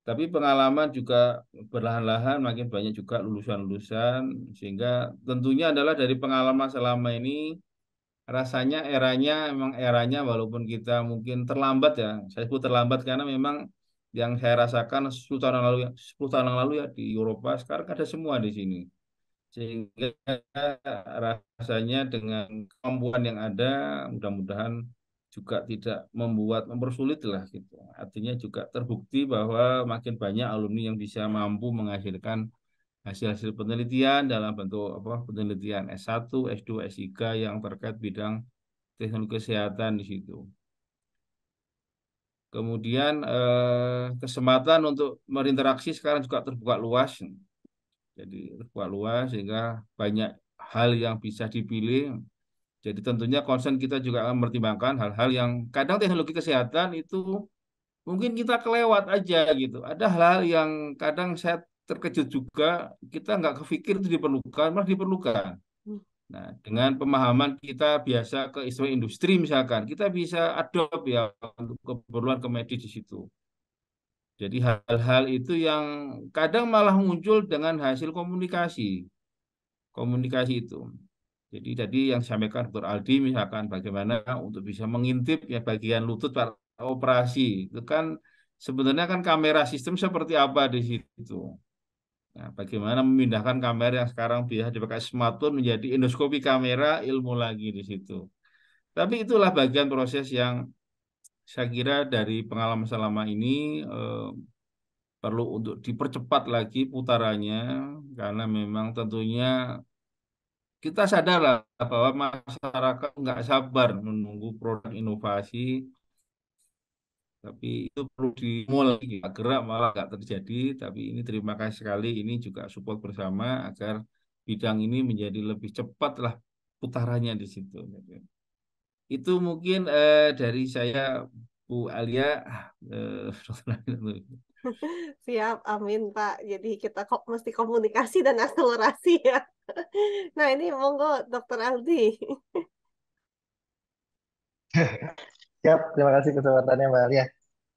Tapi pengalaman juga perlahan-lahan makin banyak juga lulusan-lulusan sehingga tentunya adalah dari pengalaman selama ini rasanya memang eranya walaupun kita mungkin terlambat ya. Saya sebut terlambat karena memang yang saya rasakan 10 tahun yang lalu 10 tahun yang lalu ya di Eropa sekarang ada semua di sini. Sehingga rasanya dengan kemampuan yang ada mudah-mudahan juga tidak mempersulit lah gitu. Artinya juga terbukti bahwa makin banyak alumni yang bisa mampu menghasilkan hasil-hasil penelitian dalam bentuk penelitian S1, S2, S3 yang terkait bidang teknologi kesehatan di situ. Kemudian kesempatan untuk berinteraksi sekarang juga terbuka luas. Jadi terbuka luas sehingga banyak hal yang bisa dipilih. Jadi tentunya concern kita juga akan mempertimbangkan hal-hal yang kadang teknologi kesehatan itu mungkin kita kelewat aja gitu. Ada hal-hal yang kadang saya terkejut juga kita nggak kepikir itu diperlukan, malah diperlukan. Nah, dengan pemahaman kita biasa ke istilah industri misalkan, kita bisa adopt ya untuk keperluan ke medis di situ. Jadi hal-hal itu yang kadang malah muncul dengan hasil komunikasi. komunikasi itu. Jadi tadi yang disampaikan Dr. Aldi misalkan bagaimana untuk bisa mengintip ya bagian lutut pada operasi. Itu kan sebenarnya kan kamera sistem seperti apa di situ. Nah, bagaimana memindahkan kamera yang sekarang biasa dipakai smartphone menjadi endoskopi kamera, ilmu lagi di situ. Tapi itulah bagian proses yang saya kira dari pengalaman selama ini perlu untuk dipercepat lagi putarannya karena memang tentunya kita sadar lah bahwa masyarakat nggak sabar menunggu produk inovasi, tapi itu perlu dimulai gerak malah nggak terjadi. Tapi ini terima kasih sekali, ini juga support bersama agar bidang ini menjadi lebih cepat lah putarannya di situ. Itu mungkin dari saya, Bu Alia. Siap, amin Pak. Jadi kita kok mesti komunikasi dan akselerasi ya. Nah ini monggo Dokter Aldi. Siap, terima kasih kesempatannya Mbak Alia.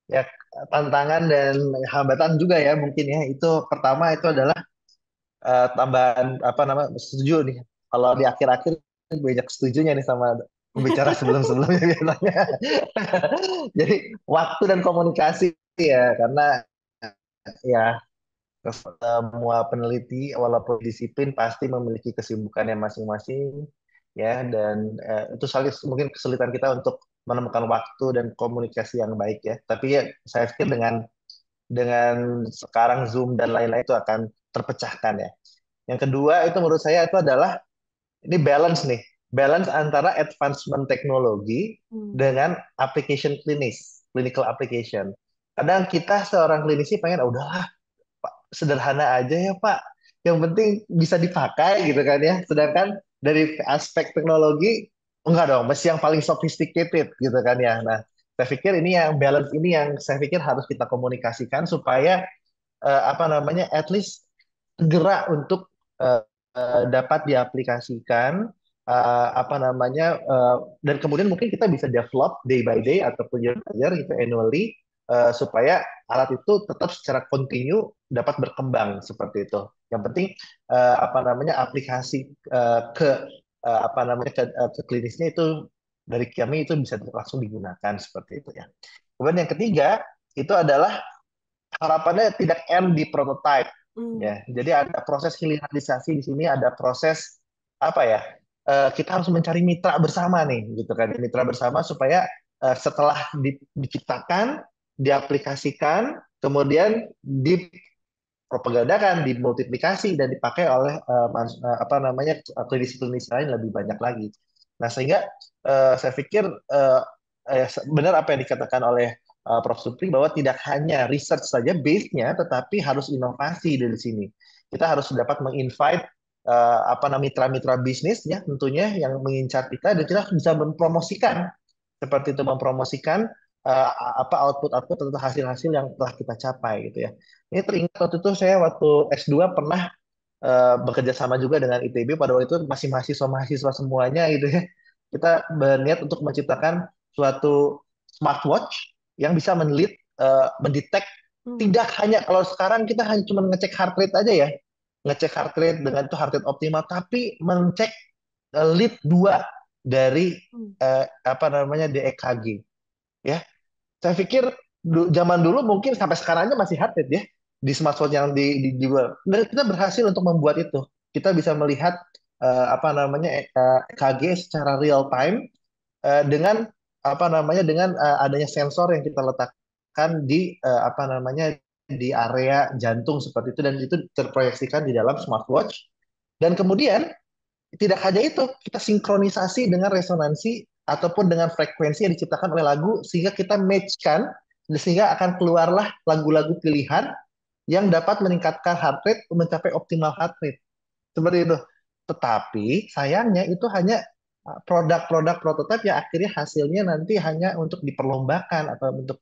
Ya, tantangan dan hambatan juga ya mungkin ya. Itu pertama itu adalah tambahan apa namanya setuju nih. Kalau di akhir-akhir banyak setujunya nih sama pembicara sebelum-sebelumnya biasanya. Jadi waktu dan komunikasi ya karena ya semua peneliti walaupun disiplin pasti memiliki kesibukannya masing-masing ya dan itu saling mungkin kesulitan kita untuk menemukan waktu dan komunikasi yang baik ya. Tapi ya saya pikir dengan sekarang Zoom dan lain-lain itu akan terpecahkan ya. Yang kedua itu menurut saya itu adalah ini balance nih, balance antara advancement teknologi dengan application clinical application. Kadang kita seorang klinisi pengen udahlah sederhana aja ya Pak, yang penting bisa dipakai gitu kan ya. Sedangkan dari aspek teknologi enggak dong, mesti yang paling sophisticated gitu kan ya. Nah, saya pikir ini yang balance ini yang saya pikir harus kita komunikasikan supaya apa namanya, at least segera untuk dapat diaplikasikan apa namanya dan kemudian mungkin kita bisa develop day by day ataupun year by year gitu annually supaya alat itu tetap secara kontinu dapat berkembang seperti itu. Yang penting apa namanya aplikasi ke apa namanya ke klinisnya itu dari kami itu bisa langsung digunakan seperti itu ya. Kemudian yang ketiga itu adalah harapannya tidak end di prototype ya. Jadi ada proses hilirisasi di sini, ada proses apa ya? Kita harus mencari mitra bersama nih, gitu kan? Mitra bersama supaya setelah diciptakan, diaplikasikan, kemudian dipropagandakan, dimultiplikasi dan dipakai oleh apa namanya klinisi-klinisi lain lebih banyak lagi. Nah sehingga saya pikir benar apa yang dikatakan oleh Prof. Supri bahwa tidak hanya research saja base-nya, tetapi harus inovasi dari sini. Kita harus dapat menginvite apa namanya mitra-mitra bisnis ya tentunya yang mengincar kita dan kita bisa mempromosikan seperti itu, mempromosikan apa output-output atau hasil-hasil yang telah kita capai gitu ya. Ini teringat waktu itu saya waktu S2 pernah bekerja sama juga dengan ITB pada waktu itu masih mahasiswa semuanya gitu ya. Kita berniat untuk menciptakan suatu smartwatch yang bisa mendetek tidak hanya kalau sekarang kita hanya cuma ngecek heart rate aja ya, ngecek heart rate dengan itu heart rate optimal, tapi mengcek lead 2 dari apa namanya DEKG ya. Saya pikir zaman dulu mungkin sampai sekarang aja masih heart rate ya di smartphone yang dijual. Dan kita berhasil untuk membuat itu. Kita bisa melihat apa namanya EKG secara real time dengan apa namanya dengan adanya sensor yang kita letakkan di apa namanya di area jantung seperti itu dan itu terproyeksikan di dalam smartwatch. Dan kemudian tidak hanya itu, kita sinkronisasi dengan resonansi ataupun dengan frekuensi yang diciptakan oleh lagu sehingga kita match-kan sehingga akan keluarlah lagu-lagu pilihan yang dapat meningkatkan heart rate mencapai optimal heart rate. Seperti itu. Tetapi sayangnya itu hanya produk-produk prototipe yang akhirnya hasilnya nanti hanya untuk diperlombakan atau untuk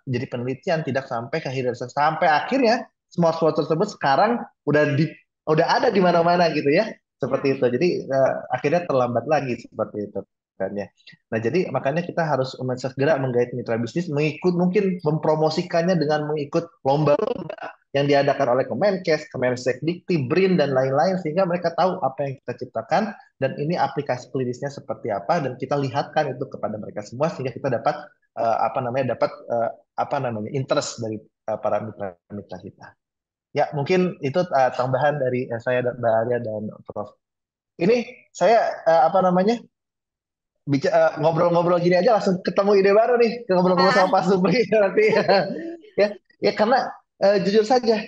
jadi penelitian, tidak sampai ke hilirisasi. Sampai akhirnya smartwatch tersebut sekarang udah ada di mana-mana gitu ya. Seperti itu. Jadi akhirnya terlambat lagi seperti itu kan ya. Nah, jadi makanya kita harus segera menggait mitra bisnis mengikut mungkin mempromosikannya dengan mengikut lomba-lomba yang diadakan oleh Kemenkes, Kemensesdikti, BRIN dan lain-lain sehingga mereka tahu apa yang kita ciptakan dan ini aplikasi klinisnya seperti apa dan kita lihatkan itu kepada mereka semua sehingga kita dapat interest dari para mitra-mitra kita. Ya, mungkin itu tambahan dari saya dan Mbak Arya dan Prof. Ini saya ngobrol-ngobrol gini aja langsung ketemu ide baru nih, ngobrol-ngobrol sama Pak Supri nanti. Ya karena jujur saja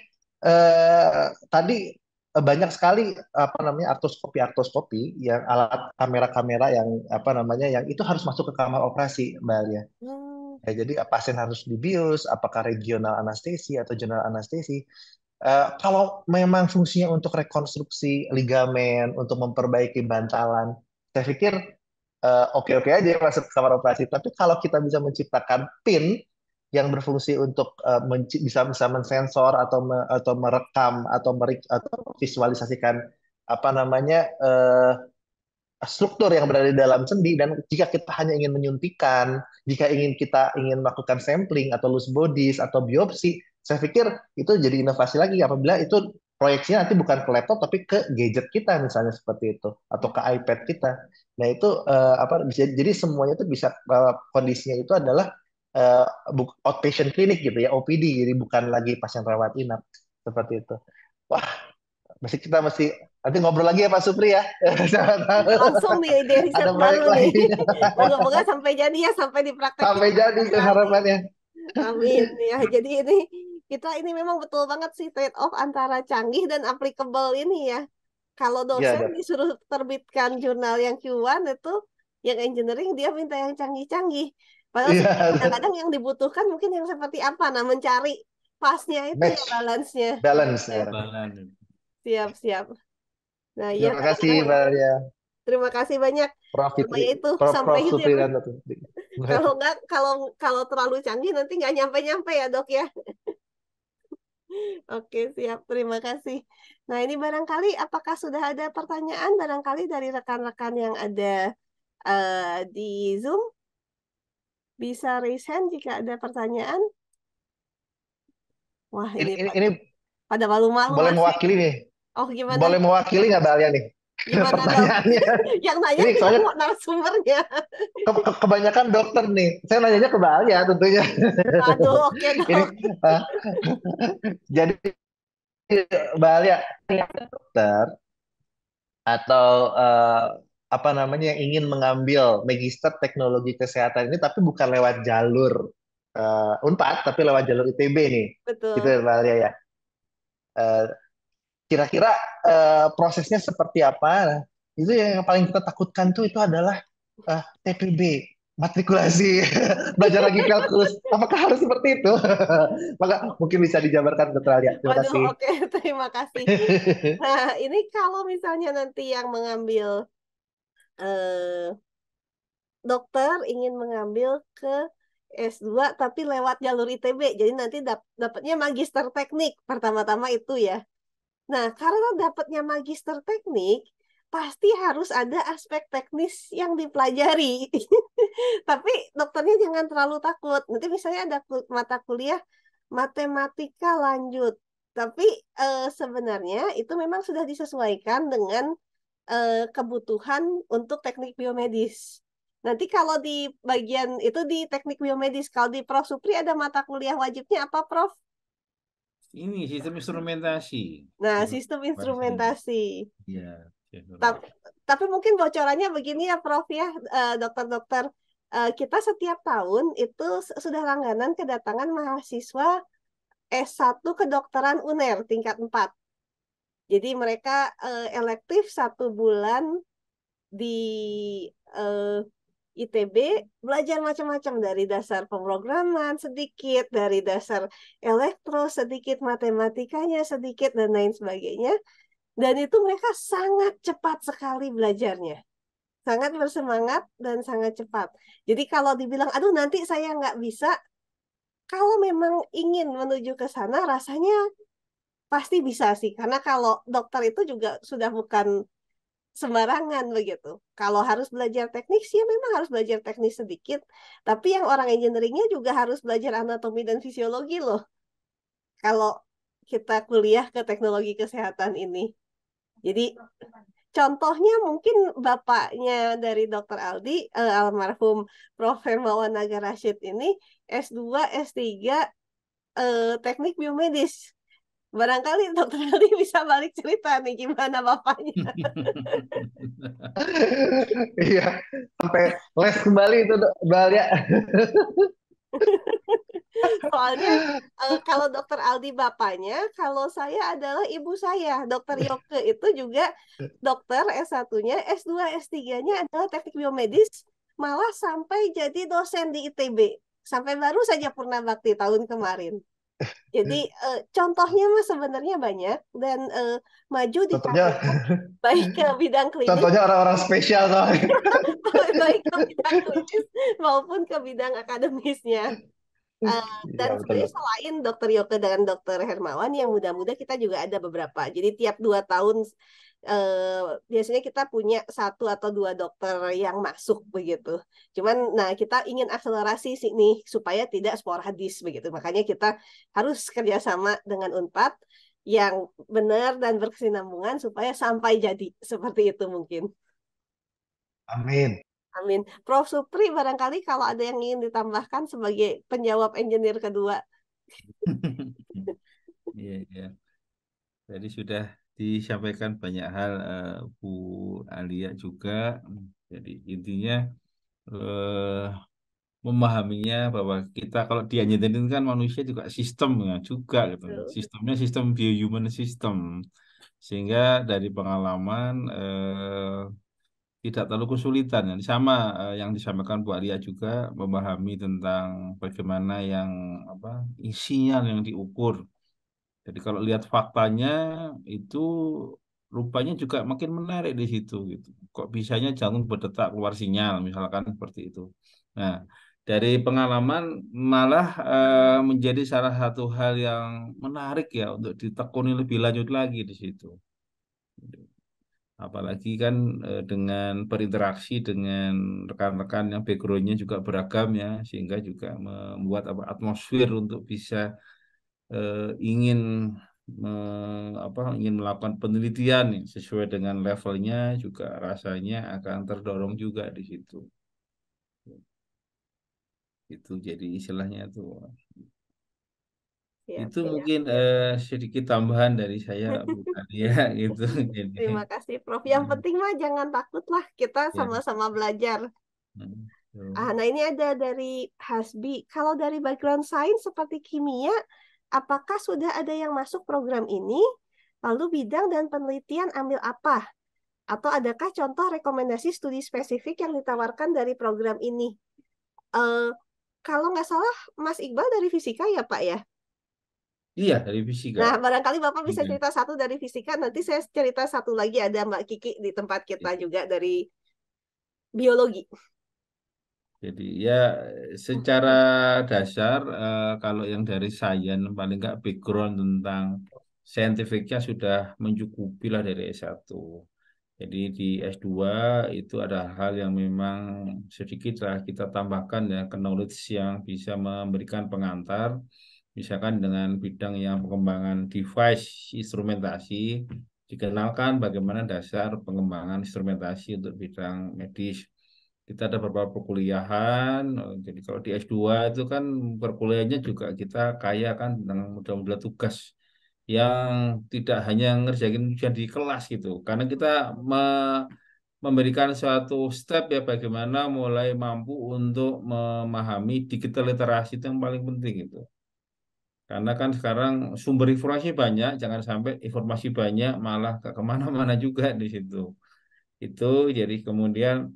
tadi banyak sekali artroskopi yang alat kamera-kamera yang yang itu harus masuk ke kamar operasi, Mbak Arya. Ya, jadi pasien harus dibius, apakah regional anestesi atau general anestesi. Kalau memang fungsinya untuk rekonstruksi ligamen, untuk memperbaiki bantalan, saya pikir oke-oke aja masuk ke kamar operasi. Tapi kalau kita bisa menciptakan pin yang berfungsi untuk bisa mensensor atau merekam atau visualisasikan struktur yang berada di dalam sendi dan jika kita hanya ingin menyuntikkan, jika kita ingin melakukan sampling atau loose bodies atau biopsi, saya pikir itu jadi inovasi lagi apabila itu proyeksinya nanti bukan ke laptop tapi ke gadget kita misalnya seperti itu atau ke iPad kita. Nah itu jadi semuanya itu bisa kondisinya itu adalah outpatient clinic gitu ya, OPD, jadi bukan lagi pasien rawat inap seperti itu. Wah, kita mesti nanti ngobrol lagi ya Pak Supri ya. Langsung nih ide riset baru nih. Moga-moga sampai jadi ya, sampai dipraktekkan. Sampai jadi itu harapannya. Amin ya. Jadi ini memang betul banget sih trade off antara canggih dan applicable ini ya. Kalau dosen disuruh terbitkan jurnal yang Q1 itu, yang engineering dia minta yang canggih-canggih. Padahal kadang-kadang yang dibutuhkan mungkin yang seperti apa? Nah, mencari pasnya itu ya balance-nya. Balance ya. Siap. Nah, terima kasih Mbak Arya. Terima kasih banyak. Prof Fitri, sampai Prof Supri dan kalau nggak kalau terlalu canggih nanti nggak nyampe-nyampe ya Dok ya. Oke, siap. Terima kasih. Nah, ini barangkali apakah sudah ada pertanyaan barangkali dari rekan-rekan yang ada di Zoom? Bisa raise hand jika ada pertanyaan. Wah, ini pada malu-malu. Boleh mewakili nih. Oh, gimana? Boleh mewakili nggak Mbak Alia nih? Gimana pertanyaannya? Yang nanya ini soalnya narasumbernya. Kebanyakan dokter nih. Saya nanyanya ke Mbak Alia tentunya. Aduh, oke Dok. Jadi Mbak Alia, dokter atau yang ingin mengambil magister teknologi kesehatan ini tapi bukan lewat jalur Unpad tapi lewat jalur ITB nih. Betul. Gitu Mbak Alia ya. Kira-kira prosesnya seperti apa? Itu yang paling kita takutkan itu adalah TPB, matrikulasi, belajar lagi kalkulus. Apakah harus seperti itu? Maka mungkin bisa dijabarkan Dr. Alia. Terima kasih. Oke, terima kasih. Nah, ini kalau misalnya nanti yang mengambil dokter ingin mengambil ke S2 tapi lewat jalur ITB, jadi nanti dapatnya magister teknik pertama-tama itu ya. Nah, karena dapatnya magister teknik, pasti harus ada aspek teknis yang dipelajari. Tapi dokternya jangan terlalu takut. Nanti misalnya ada mata kuliah matematika lanjut. Tapi sebenarnya itu memang sudah disesuaikan dengan kebutuhan untuk teknik biomedis. Nanti kalau di bagian itu di teknik biomedis, kalau di Prof Supri ada mata kuliah wajibnya apa, Prof? Ini sistem instrumentasi. Nah, sistem instrumentasi. Iya. Tapi mungkin bocorannya begini ya, Prof ya, dokter-dokter. Kita setiap tahun itu sudah langganan kedatangan mahasiswa S1 kedokteran UNER tingkat 4. Jadi mereka elektif 1 bulan di ITB, belajar macam-macam dari dasar pemrograman sedikit, dari dasar elektro sedikit, matematikanya sedikit, dan lain sebagainya. Dan itu mereka sangat cepat sekali belajarnya. Sangat bersemangat dan sangat cepat. Jadi kalau dibilang, aduh nanti saya nggak bisa, kalau memang ingin menuju ke sana, rasanya pasti bisa sih. Karena kalau dokter itu juga sudah bukan sembarangan begitu. Kalau harus belajar teknik sih memang harus belajar teknik sedikit. Tapi yang orang engineeringnya juga harus belajar anatomi dan fisiologi loh. Kalau kita kuliah ke teknologi kesehatan ini. Jadi contohnya mungkin bapaknya dari Dr. Aldi, almarhum Prof. Hermawan Naga Rashid ini S2, S3 teknik biomedis. Barangkali Dr. Aldi bisa balik cerita nih gimana bapaknya. Iya, sampai les kembali itu Mbak Alia. Soalnya kalau Dokter Aldi bapaknya, kalau saya adalah ibu saya. Dokter Yoke itu juga dokter S1-nya, S2, S3-nya adalah teknik biomedis, malah sampai jadi dosen di ITB. Sampai baru saja purna bakti tahun kemarin. Jadi contohnya mah sebenarnya banyak dan maju di Contohnya, karir baik ke bidang klinis, contohnya orang-orang spesial soalnya. baik ke bidang klinis maupun ke bidang akademisnya. Dan Iya, betul. sebenarnya selain Dokter Yoke dan Dokter Hermawan yang muda-muda kita juga ada beberapa. Jadi tiap 2 tahun biasanya kita punya 1 atau 2 dokter yang masuk begitu. Cuman nah kita ingin akselerasi sini supaya tidak sporadis begitu. Makanya kita harus kerjasama dengan Unpad yang benar dan berkesinambungan supaya sampai jadi seperti itu mungkin. Amin. Amin. Prof. Supri, barangkali kalau ada yang ingin ditambahkan sebagai penjawab engineer kedua. Iya, iya. Tadi sudah disampaikan banyak hal Bu Alia juga. Jadi intinya memahaminya bahwa kita kalau di engineering kan manusia juga sistemnya juga gitu. Sistemnya sistem bio-human system. Sehingga dari pengalaman tidak terlalu kesulitan. Yang sama yang disampaikan Bu Alia juga memahami tentang bagaimana yang sinyal yang diukur. Jadi kalau lihat faktanya itu rupanya juga makin menarik di situ gitu. Kok bisanya jantung berdetak keluar sinyal misalkan seperti itu. Nah, dari pengalaman malah menjadi salah satu hal yang menarik ya untuk ditekuni lebih lanjut lagi di situ. Apalagi kan dengan berinteraksi dengan rekan-rekan yang background-nya juga beragam ya, sehingga juga membuat atmosfer untuk bisa ingin ingin melakukan penelitian nih, sesuai dengan levelnya juga rasanya akan terdorong juga di situ. Itu jadi istilahnya tuh. Siap, Itu siap. mungkin sedikit tambahan dari saya Bu Nadia gitu. Jadi, Terima kasih Prof. Yang penting mah jangan takut lah, kita ya. sama-sama belajar. Nah ini ada dari Hasbi. Kalau dari background sains seperti kimia, apakah sudah ada yang masuk program ini? Lalu bidang dan penelitian ambil apa? Atau adakah contoh rekomendasi studi spesifik yang ditawarkan dari program ini? Kalau nggak salah, Mas Iqbal dari fisika ya Pak ya? Iya, dari fisika. Nah, barangkali Bapak bisa Iya. cerita satu dari fisika, nanti saya cerita satu lagi, ada Mbak Kiki di tempat kita juga dari biologi. Jadi ya secara dasar kalau yang dari sains paling nggak background tentang saintifiknya sudah mencukupi lah dari S1. Jadi di S2 itu ada hal yang memang sedikit lah kita tambahkan ya ke knowledge yang bisa memberikan pengantar. Misalkan dengan bidang yang pengembangan device instrumentasi, dikenalkan bagaimana dasar pengembangan instrumentasi untuk bidang medis. Kita ada beberapa perkuliahan, jadi kalau di S2 itu kan perkuliahannya juga kita kaya kan dengan modal-modal tugas yang tidak hanya ngerjain ujian di kelas gitu, karena kita memberikan suatu step ya bagaimana mulai mampu untuk memahami digital literasi itu yang paling penting itu. Karena kan sekarang sumber informasi banyak, jangan sampai informasi banyak malah ke kemana-mana juga di situ. Itu jadi kemudian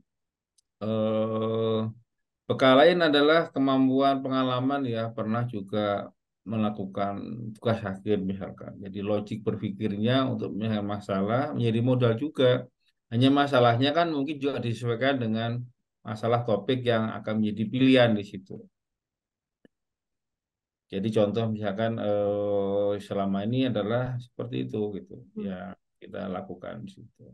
bekal lain adalah kemampuan pengalaman ya, pernah juga melakukan tugas akhir misalkan. Jadi logik berpikirnya untuk menyelesaikan masalah menjadi modal juga. Hanya masalahnya kan mungkin juga disesuaikan dengan masalah topik yang akan menjadi pilihan di situ. Jadi contoh misalkan selama ini adalah seperti itu gitu. Ya kita lakukan di situ.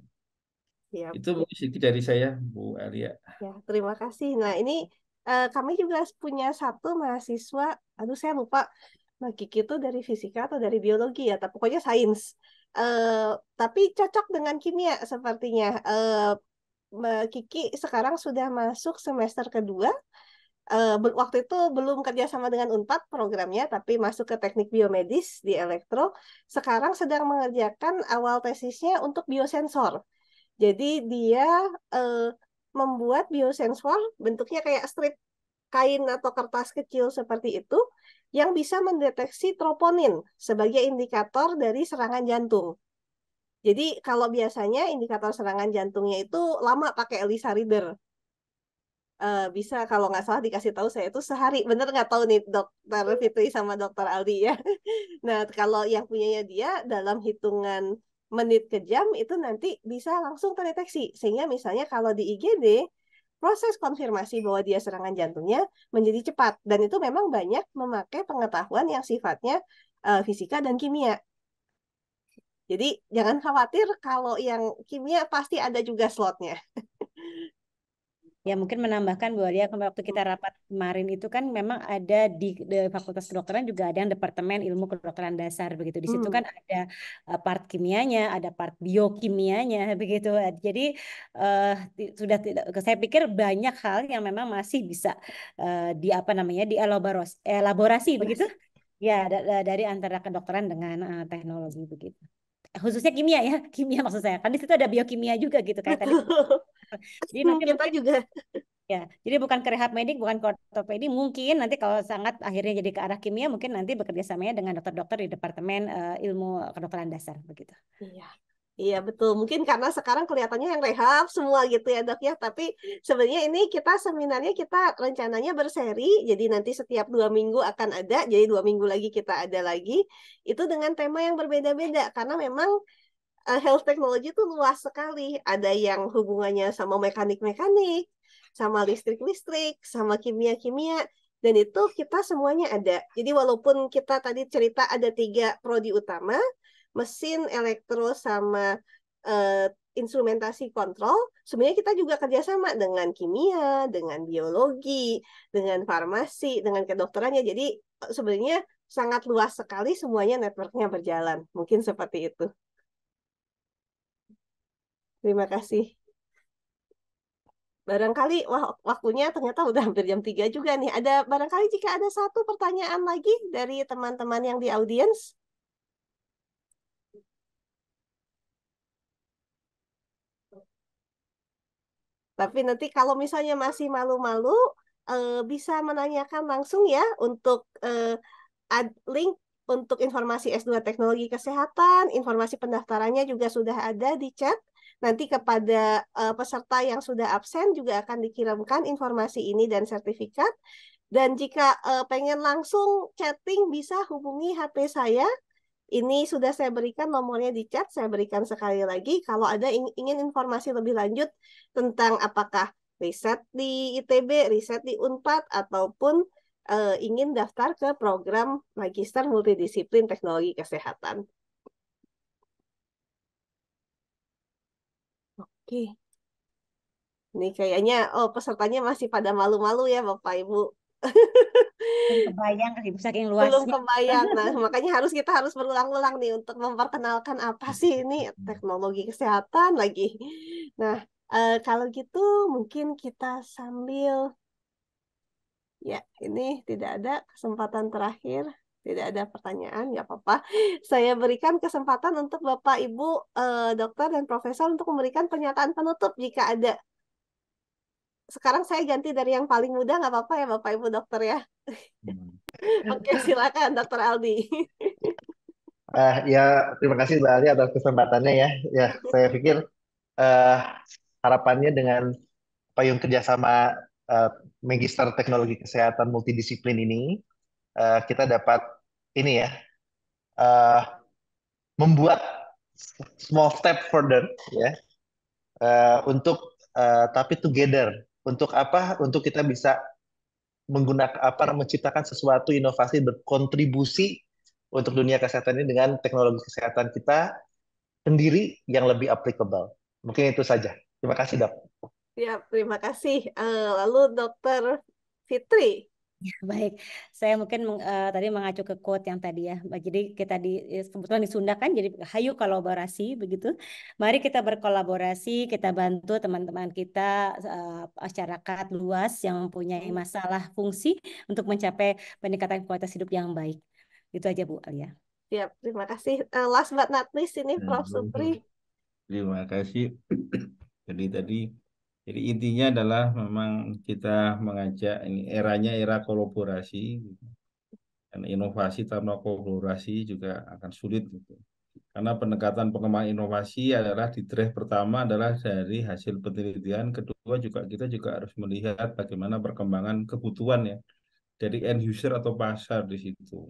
Siap. Itu mungkin sedikit dari saya, Bu Alia. Ya, terima kasih. Nah, ini kami juga punya satu mahasiswa, aduh saya lupa Nah, Kiki itu dari fisika atau dari biologi ya, tapi pokoknya sains. Tapi cocok dengan kimia sepertinya. Kiki sekarang sudah masuk semester kedua. Waktu itu belum kerjasama dengan Unpad programnya, tapi masuk ke teknik biomedis di elektro. Sekarang sedang mengerjakan awal tesisnya untuk biosensor. Jadi dia membuat biosensor bentuknya kayak strip kain atau kertas kecil seperti itu yang bisa mendeteksi troponin sebagai indikator dari serangan jantung. Jadi kalau biasanya indikator serangan jantungnya itu lama pakai ELISA reader. Bisa kalau nggak salah dikasih tahu saya itu sehari. Bener nggak tahu nih Dokter Fitri sama Dokter Aldi ya. Nah kalau yang punyanya dia dalam hitungan menit ke jam itu nanti bisa langsung terdeteksi. Sehingga misalnya kalau di IGD proses konfirmasi bahwa dia serangan jantungnya menjadi cepat. Dan itu memang banyak memakai pengetahuan yang sifatnya fisika dan kimia. Jadi jangan khawatir kalau yang kimia pasti ada juga slotnya. Ya mungkin menambahkan bahwa dia waktu kita rapat kemarin itu kan memang ada di Fakultas Kedokteran juga ada yang Departemen Ilmu Kedokteran Dasar begitu. Di situ kan ada part kimianya, ada part biokimianya begitu. Jadi sudah tidak, saya pikir banyak hal yang memang masih bisa di apa namanya elaborasi begitu. Ya dari antara kedokteran dengan teknologi begitu. Khususnya kimia ya, kimia maksud saya. Kan di situ ada biokimia juga gitu kayak tadi. Jadi nanti kita mungkin juga ya, jadi bukan ke rehab medik, bukan ke ortopedi, mungkin nanti kalau sangat akhirnya jadi ke arah kimia, mungkin nanti bekerja samanya dengan dokter-dokter di Departemen Ilmu Kedokteran Dasar begitu. Iya. Iya betul, mungkin karena sekarang kelihatannya yang rehab semua gitu ya dok ya, tapi sebenarnya ini kita seminarnya kita rencananya berseri, jadi nanti setiap 2 minggu akan ada, jadi 2 minggu lagi kita ada lagi, itu dengan tema yang berbeda-beda, karena memang health technology itu luas sekali, ada yang hubungannya sama mekanik-mekanik, sama listrik-listrik, sama kimia-kimia, dan itu kita semuanya ada. Jadi walaupun kita tadi cerita ada 3 prodi utama, mesin, elektro, sama instrumentasi kontrol, sebenarnya kita juga kerjasama dengan kimia, dengan biologi, dengan farmasi, dengan kedokterannya. Jadi sebenarnya sangat luas sekali semuanya networknya berjalan. Mungkin seperti itu. Terima kasih. Barangkali waktunya ternyata udah hampir jam 3 juga nih. Barangkali jika ada satu pertanyaan lagi dari teman-teman yang di audiens. Tapi nanti kalau misalnya masih malu-malu, bisa menanyakan langsung ya untuk link untuk informasi S2 Teknologi Kesehatan, informasi pendaftarannya juga sudah ada di chat. Nanti kepada peserta yang sudah absen juga akan dikirimkan informasi ini dan sertifikat. Dan jika pengen langsung chatting bisa hubungi HP saya. Ini sudah saya berikan nomornya di chat, saya berikan sekali lagi. Kalau ada ingin informasi lebih lanjut tentang apakah riset di ITB, riset di Unpad, ataupun ingin daftar ke program Magister Multidisiplin Teknologi Kesehatan. Oke. Ini kayaknya, pesertanya masih pada malu-malu ya Bapak Ibu. Belum kebayang Ibu saking luasnya. Belum kebayang. Nah, makanya kita harus berulang-ulang nih untuk memperkenalkan apa sih ini teknologi kesehatan lagi. Nah, kalau gitu mungkin kita sambil ya ini tidak ada kesempatan terakhir, tidak ada pertanyaan, nggak apa-apa. Saya berikan kesempatan untuk Bapak Ibu dokter dan profesor untuk memberikan pernyataan penutup jika ada. Sekarang saya ganti dari yang paling muda, nggak apa-apa ya Bapak Ibu dokter ya. Oke, silakan Dokter Aldi. Ya, terima kasih Mbak Ali atas kesempatannya ya. Ya, saya pikir harapannya dengan payung kerjasama Magister Teknologi Kesehatan Multidisiplin ini, kita dapat ini ya, membuat small step further ya, untuk tapi together. Untuk apa? Untuk kita bisa menciptakan sesuatu inovasi berkontribusi untuk dunia kesehatan ini dengan teknologi kesehatan kita sendiri yang lebih applicable. Mungkin itu saja. Terima kasih, Dok. Ya, terima kasih. Lalu Dokter Fitri. Baik, saya mungkin tadi mengacu ke quote yang tadi ya. Jadi kita kebetulan di Sunda kan, jadi hayu kolaborasi begitu. Mari kita berkolaborasi, kita bantu teman-teman kita masyarakat luas yang mempunyai masalah fungsi untuk mencapai peningkatan kualitas hidup yang baik. Itu aja Bu Alia. Siap, terima kasih. Last but not least ini Prof. Supri. Terima kasih. Jadi intinya adalah memang kita mengajak ini eranya era kolaborasi, dan inovasi tanpa kolaborasi juga akan sulit gitu. Karena pendekatan pengembangan inovasi adalah di drive pertama adalah dari hasil penelitian, kedua juga kita juga harus melihat bagaimana perkembangan kebutuhan ya dari end user atau pasar di situ.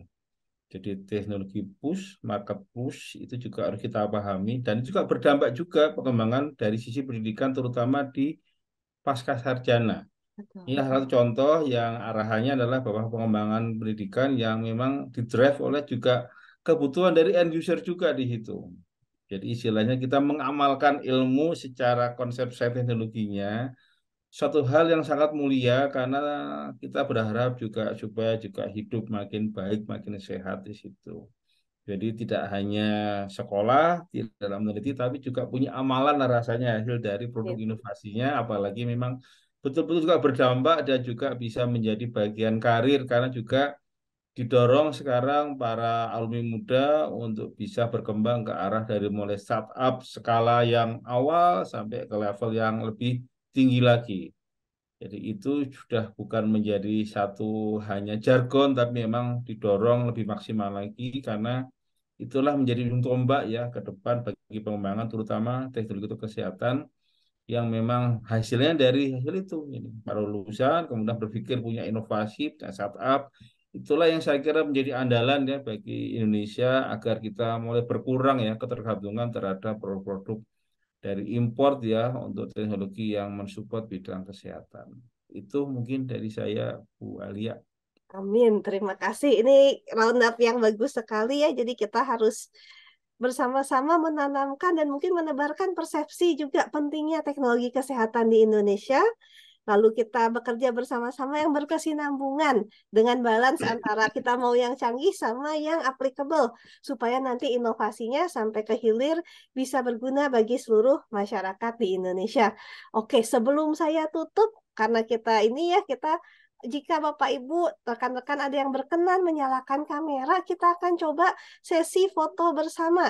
Jadi teknologi push, market push itu juga harus kita pahami dan juga berdampak juga perkembangan dari sisi pendidikan terutama di pasca sarjana. Ini salah satu contoh yang arahannya adalah bahwa pengembangan pendidikan yang memang didrive oleh juga kebutuhan dari end user juga di situ. Jadi istilahnya kita mengamalkan ilmu secara konsep teknologinya, suatu hal yang sangat mulia karena kita berharap juga supaya juga hidup makin baik, makin sehat di situ. Jadi tidak hanya sekolah di dalam meneliti, tapi juga punya amalan rasanya hasil dari produk inovasinya, apalagi memang betul-betul juga berdampak dan juga bisa menjadi bagian karir karena juga didorong sekarang para alumni muda untuk bisa berkembang ke arah dari mulai startup skala yang awal sampai ke level yang lebih tinggi lagi. Jadi itu sudah bukan menjadi satu hanya jargon, tapi memang didorong lebih maksimal lagi karena itulah menjadi ujung tombak ya ke depan bagi pengembangan terutama teknologi kesehatan yang memang hasilnya dari hasil itu. Ini para lulusan kemudian berpikir punya inovasi, punya startup, itulah yang saya kira menjadi andalan ya bagi Indonesia agar kita mulai berkurang ya ketergantungan terhadap produk-produk dari import ya untuk teknologi yang mensupport bidang kesehatan. Itu mungkin dari saya, Bu Alia. Amin, terima kasih. Ini roundup yang bagus sekali ya. Jadi kita harus bersama-sama menanamkan dan mungkin menebarkan persepsi juga pentingnya teknologi kesehatan di Indonesia. Lalu kita bekerja bersama-sama yang berkesinambungan dengan balance antara kita mau yang canggih sama yang applicable supaya nanti inovasinya sampai ke hilir bisa berguna bagi seluruh masyarakat di Indonesia. Oke, sebelum saya tutup karena kita ini ya jika Bapak Ibu rekan-rekan ada yang berkenan menyalakan kamera, kita akan coba sesi foto bersama.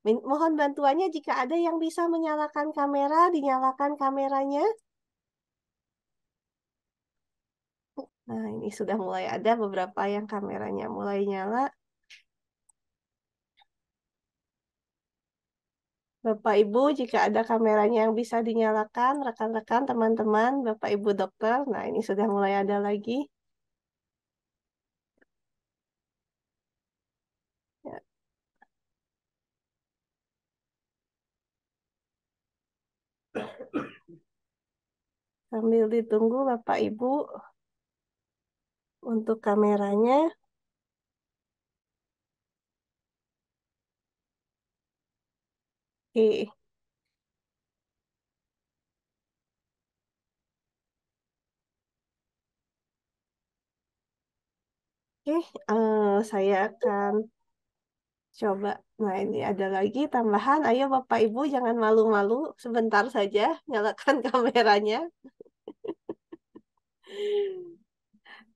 Mohon bantuannya jika ada yang bisa menyalakan kamera, dinyalakan kameranya. Nah, ini sudah mulai ada beberapa yang kameranya mulai nyala. Bapak Ibu, jika ada kameranya yang bisa dinyalakan, rekan-rekan, teman-teman, Bapak Ibu dokter, nah ini sudah mulai ada lagi. Ya. Sambil ditunggu Bapak Ibu untuk kameranya. Oke. Saya akan coba. Nah, ini ada lagi tambahan. Ayo Bapak Ibu jangan malu-malu. Sebentar saja nyalakan kameranya.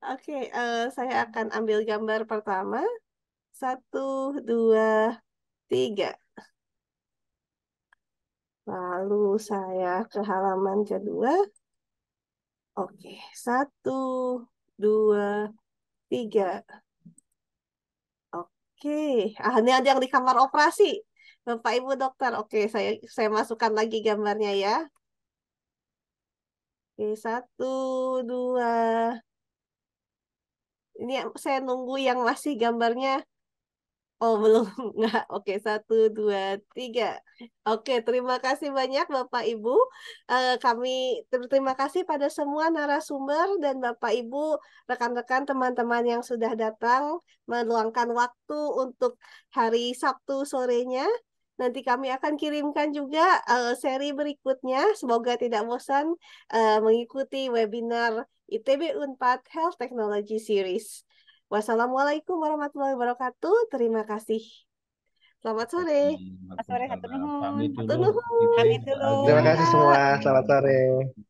Oke, saya akan ambil gambar pertama. 1, 2, 3. Lalu saya ke halaman kedua. Oke, 1, 2, 3. Oke, ini ada yang di kamar operasi. Bapak Ibu dokter. Oke, saya masukkan lagi gambarnya ya. Oke, 1, 2. Ini saya nunggu yang masih gambarnya. Oh, belum. Enggak. Oke, 1, 2, 3. Oke, terima kasih banyak Bapak Ibu. Kami terima kasih pada semua narasumber dan Bapak Ibu, rekan-rekan teman-teman yang sudah datang, meluangkan waktu untuk hari Sabtu sorenya. Nanti kami akan kirimkan juga seri berikutnya. Semoga tidak bosan mengikuti webinar ITB Unpad Health Technology Series. Wassalamualaikum warahmatullahi wabarakatuh. Terima kasih. Selamat sore. Selamat sore, hatur nuhun. Pamit Hatur dulu. nuhun. Pamit dulu. Terima kasih semua. Selamat sore.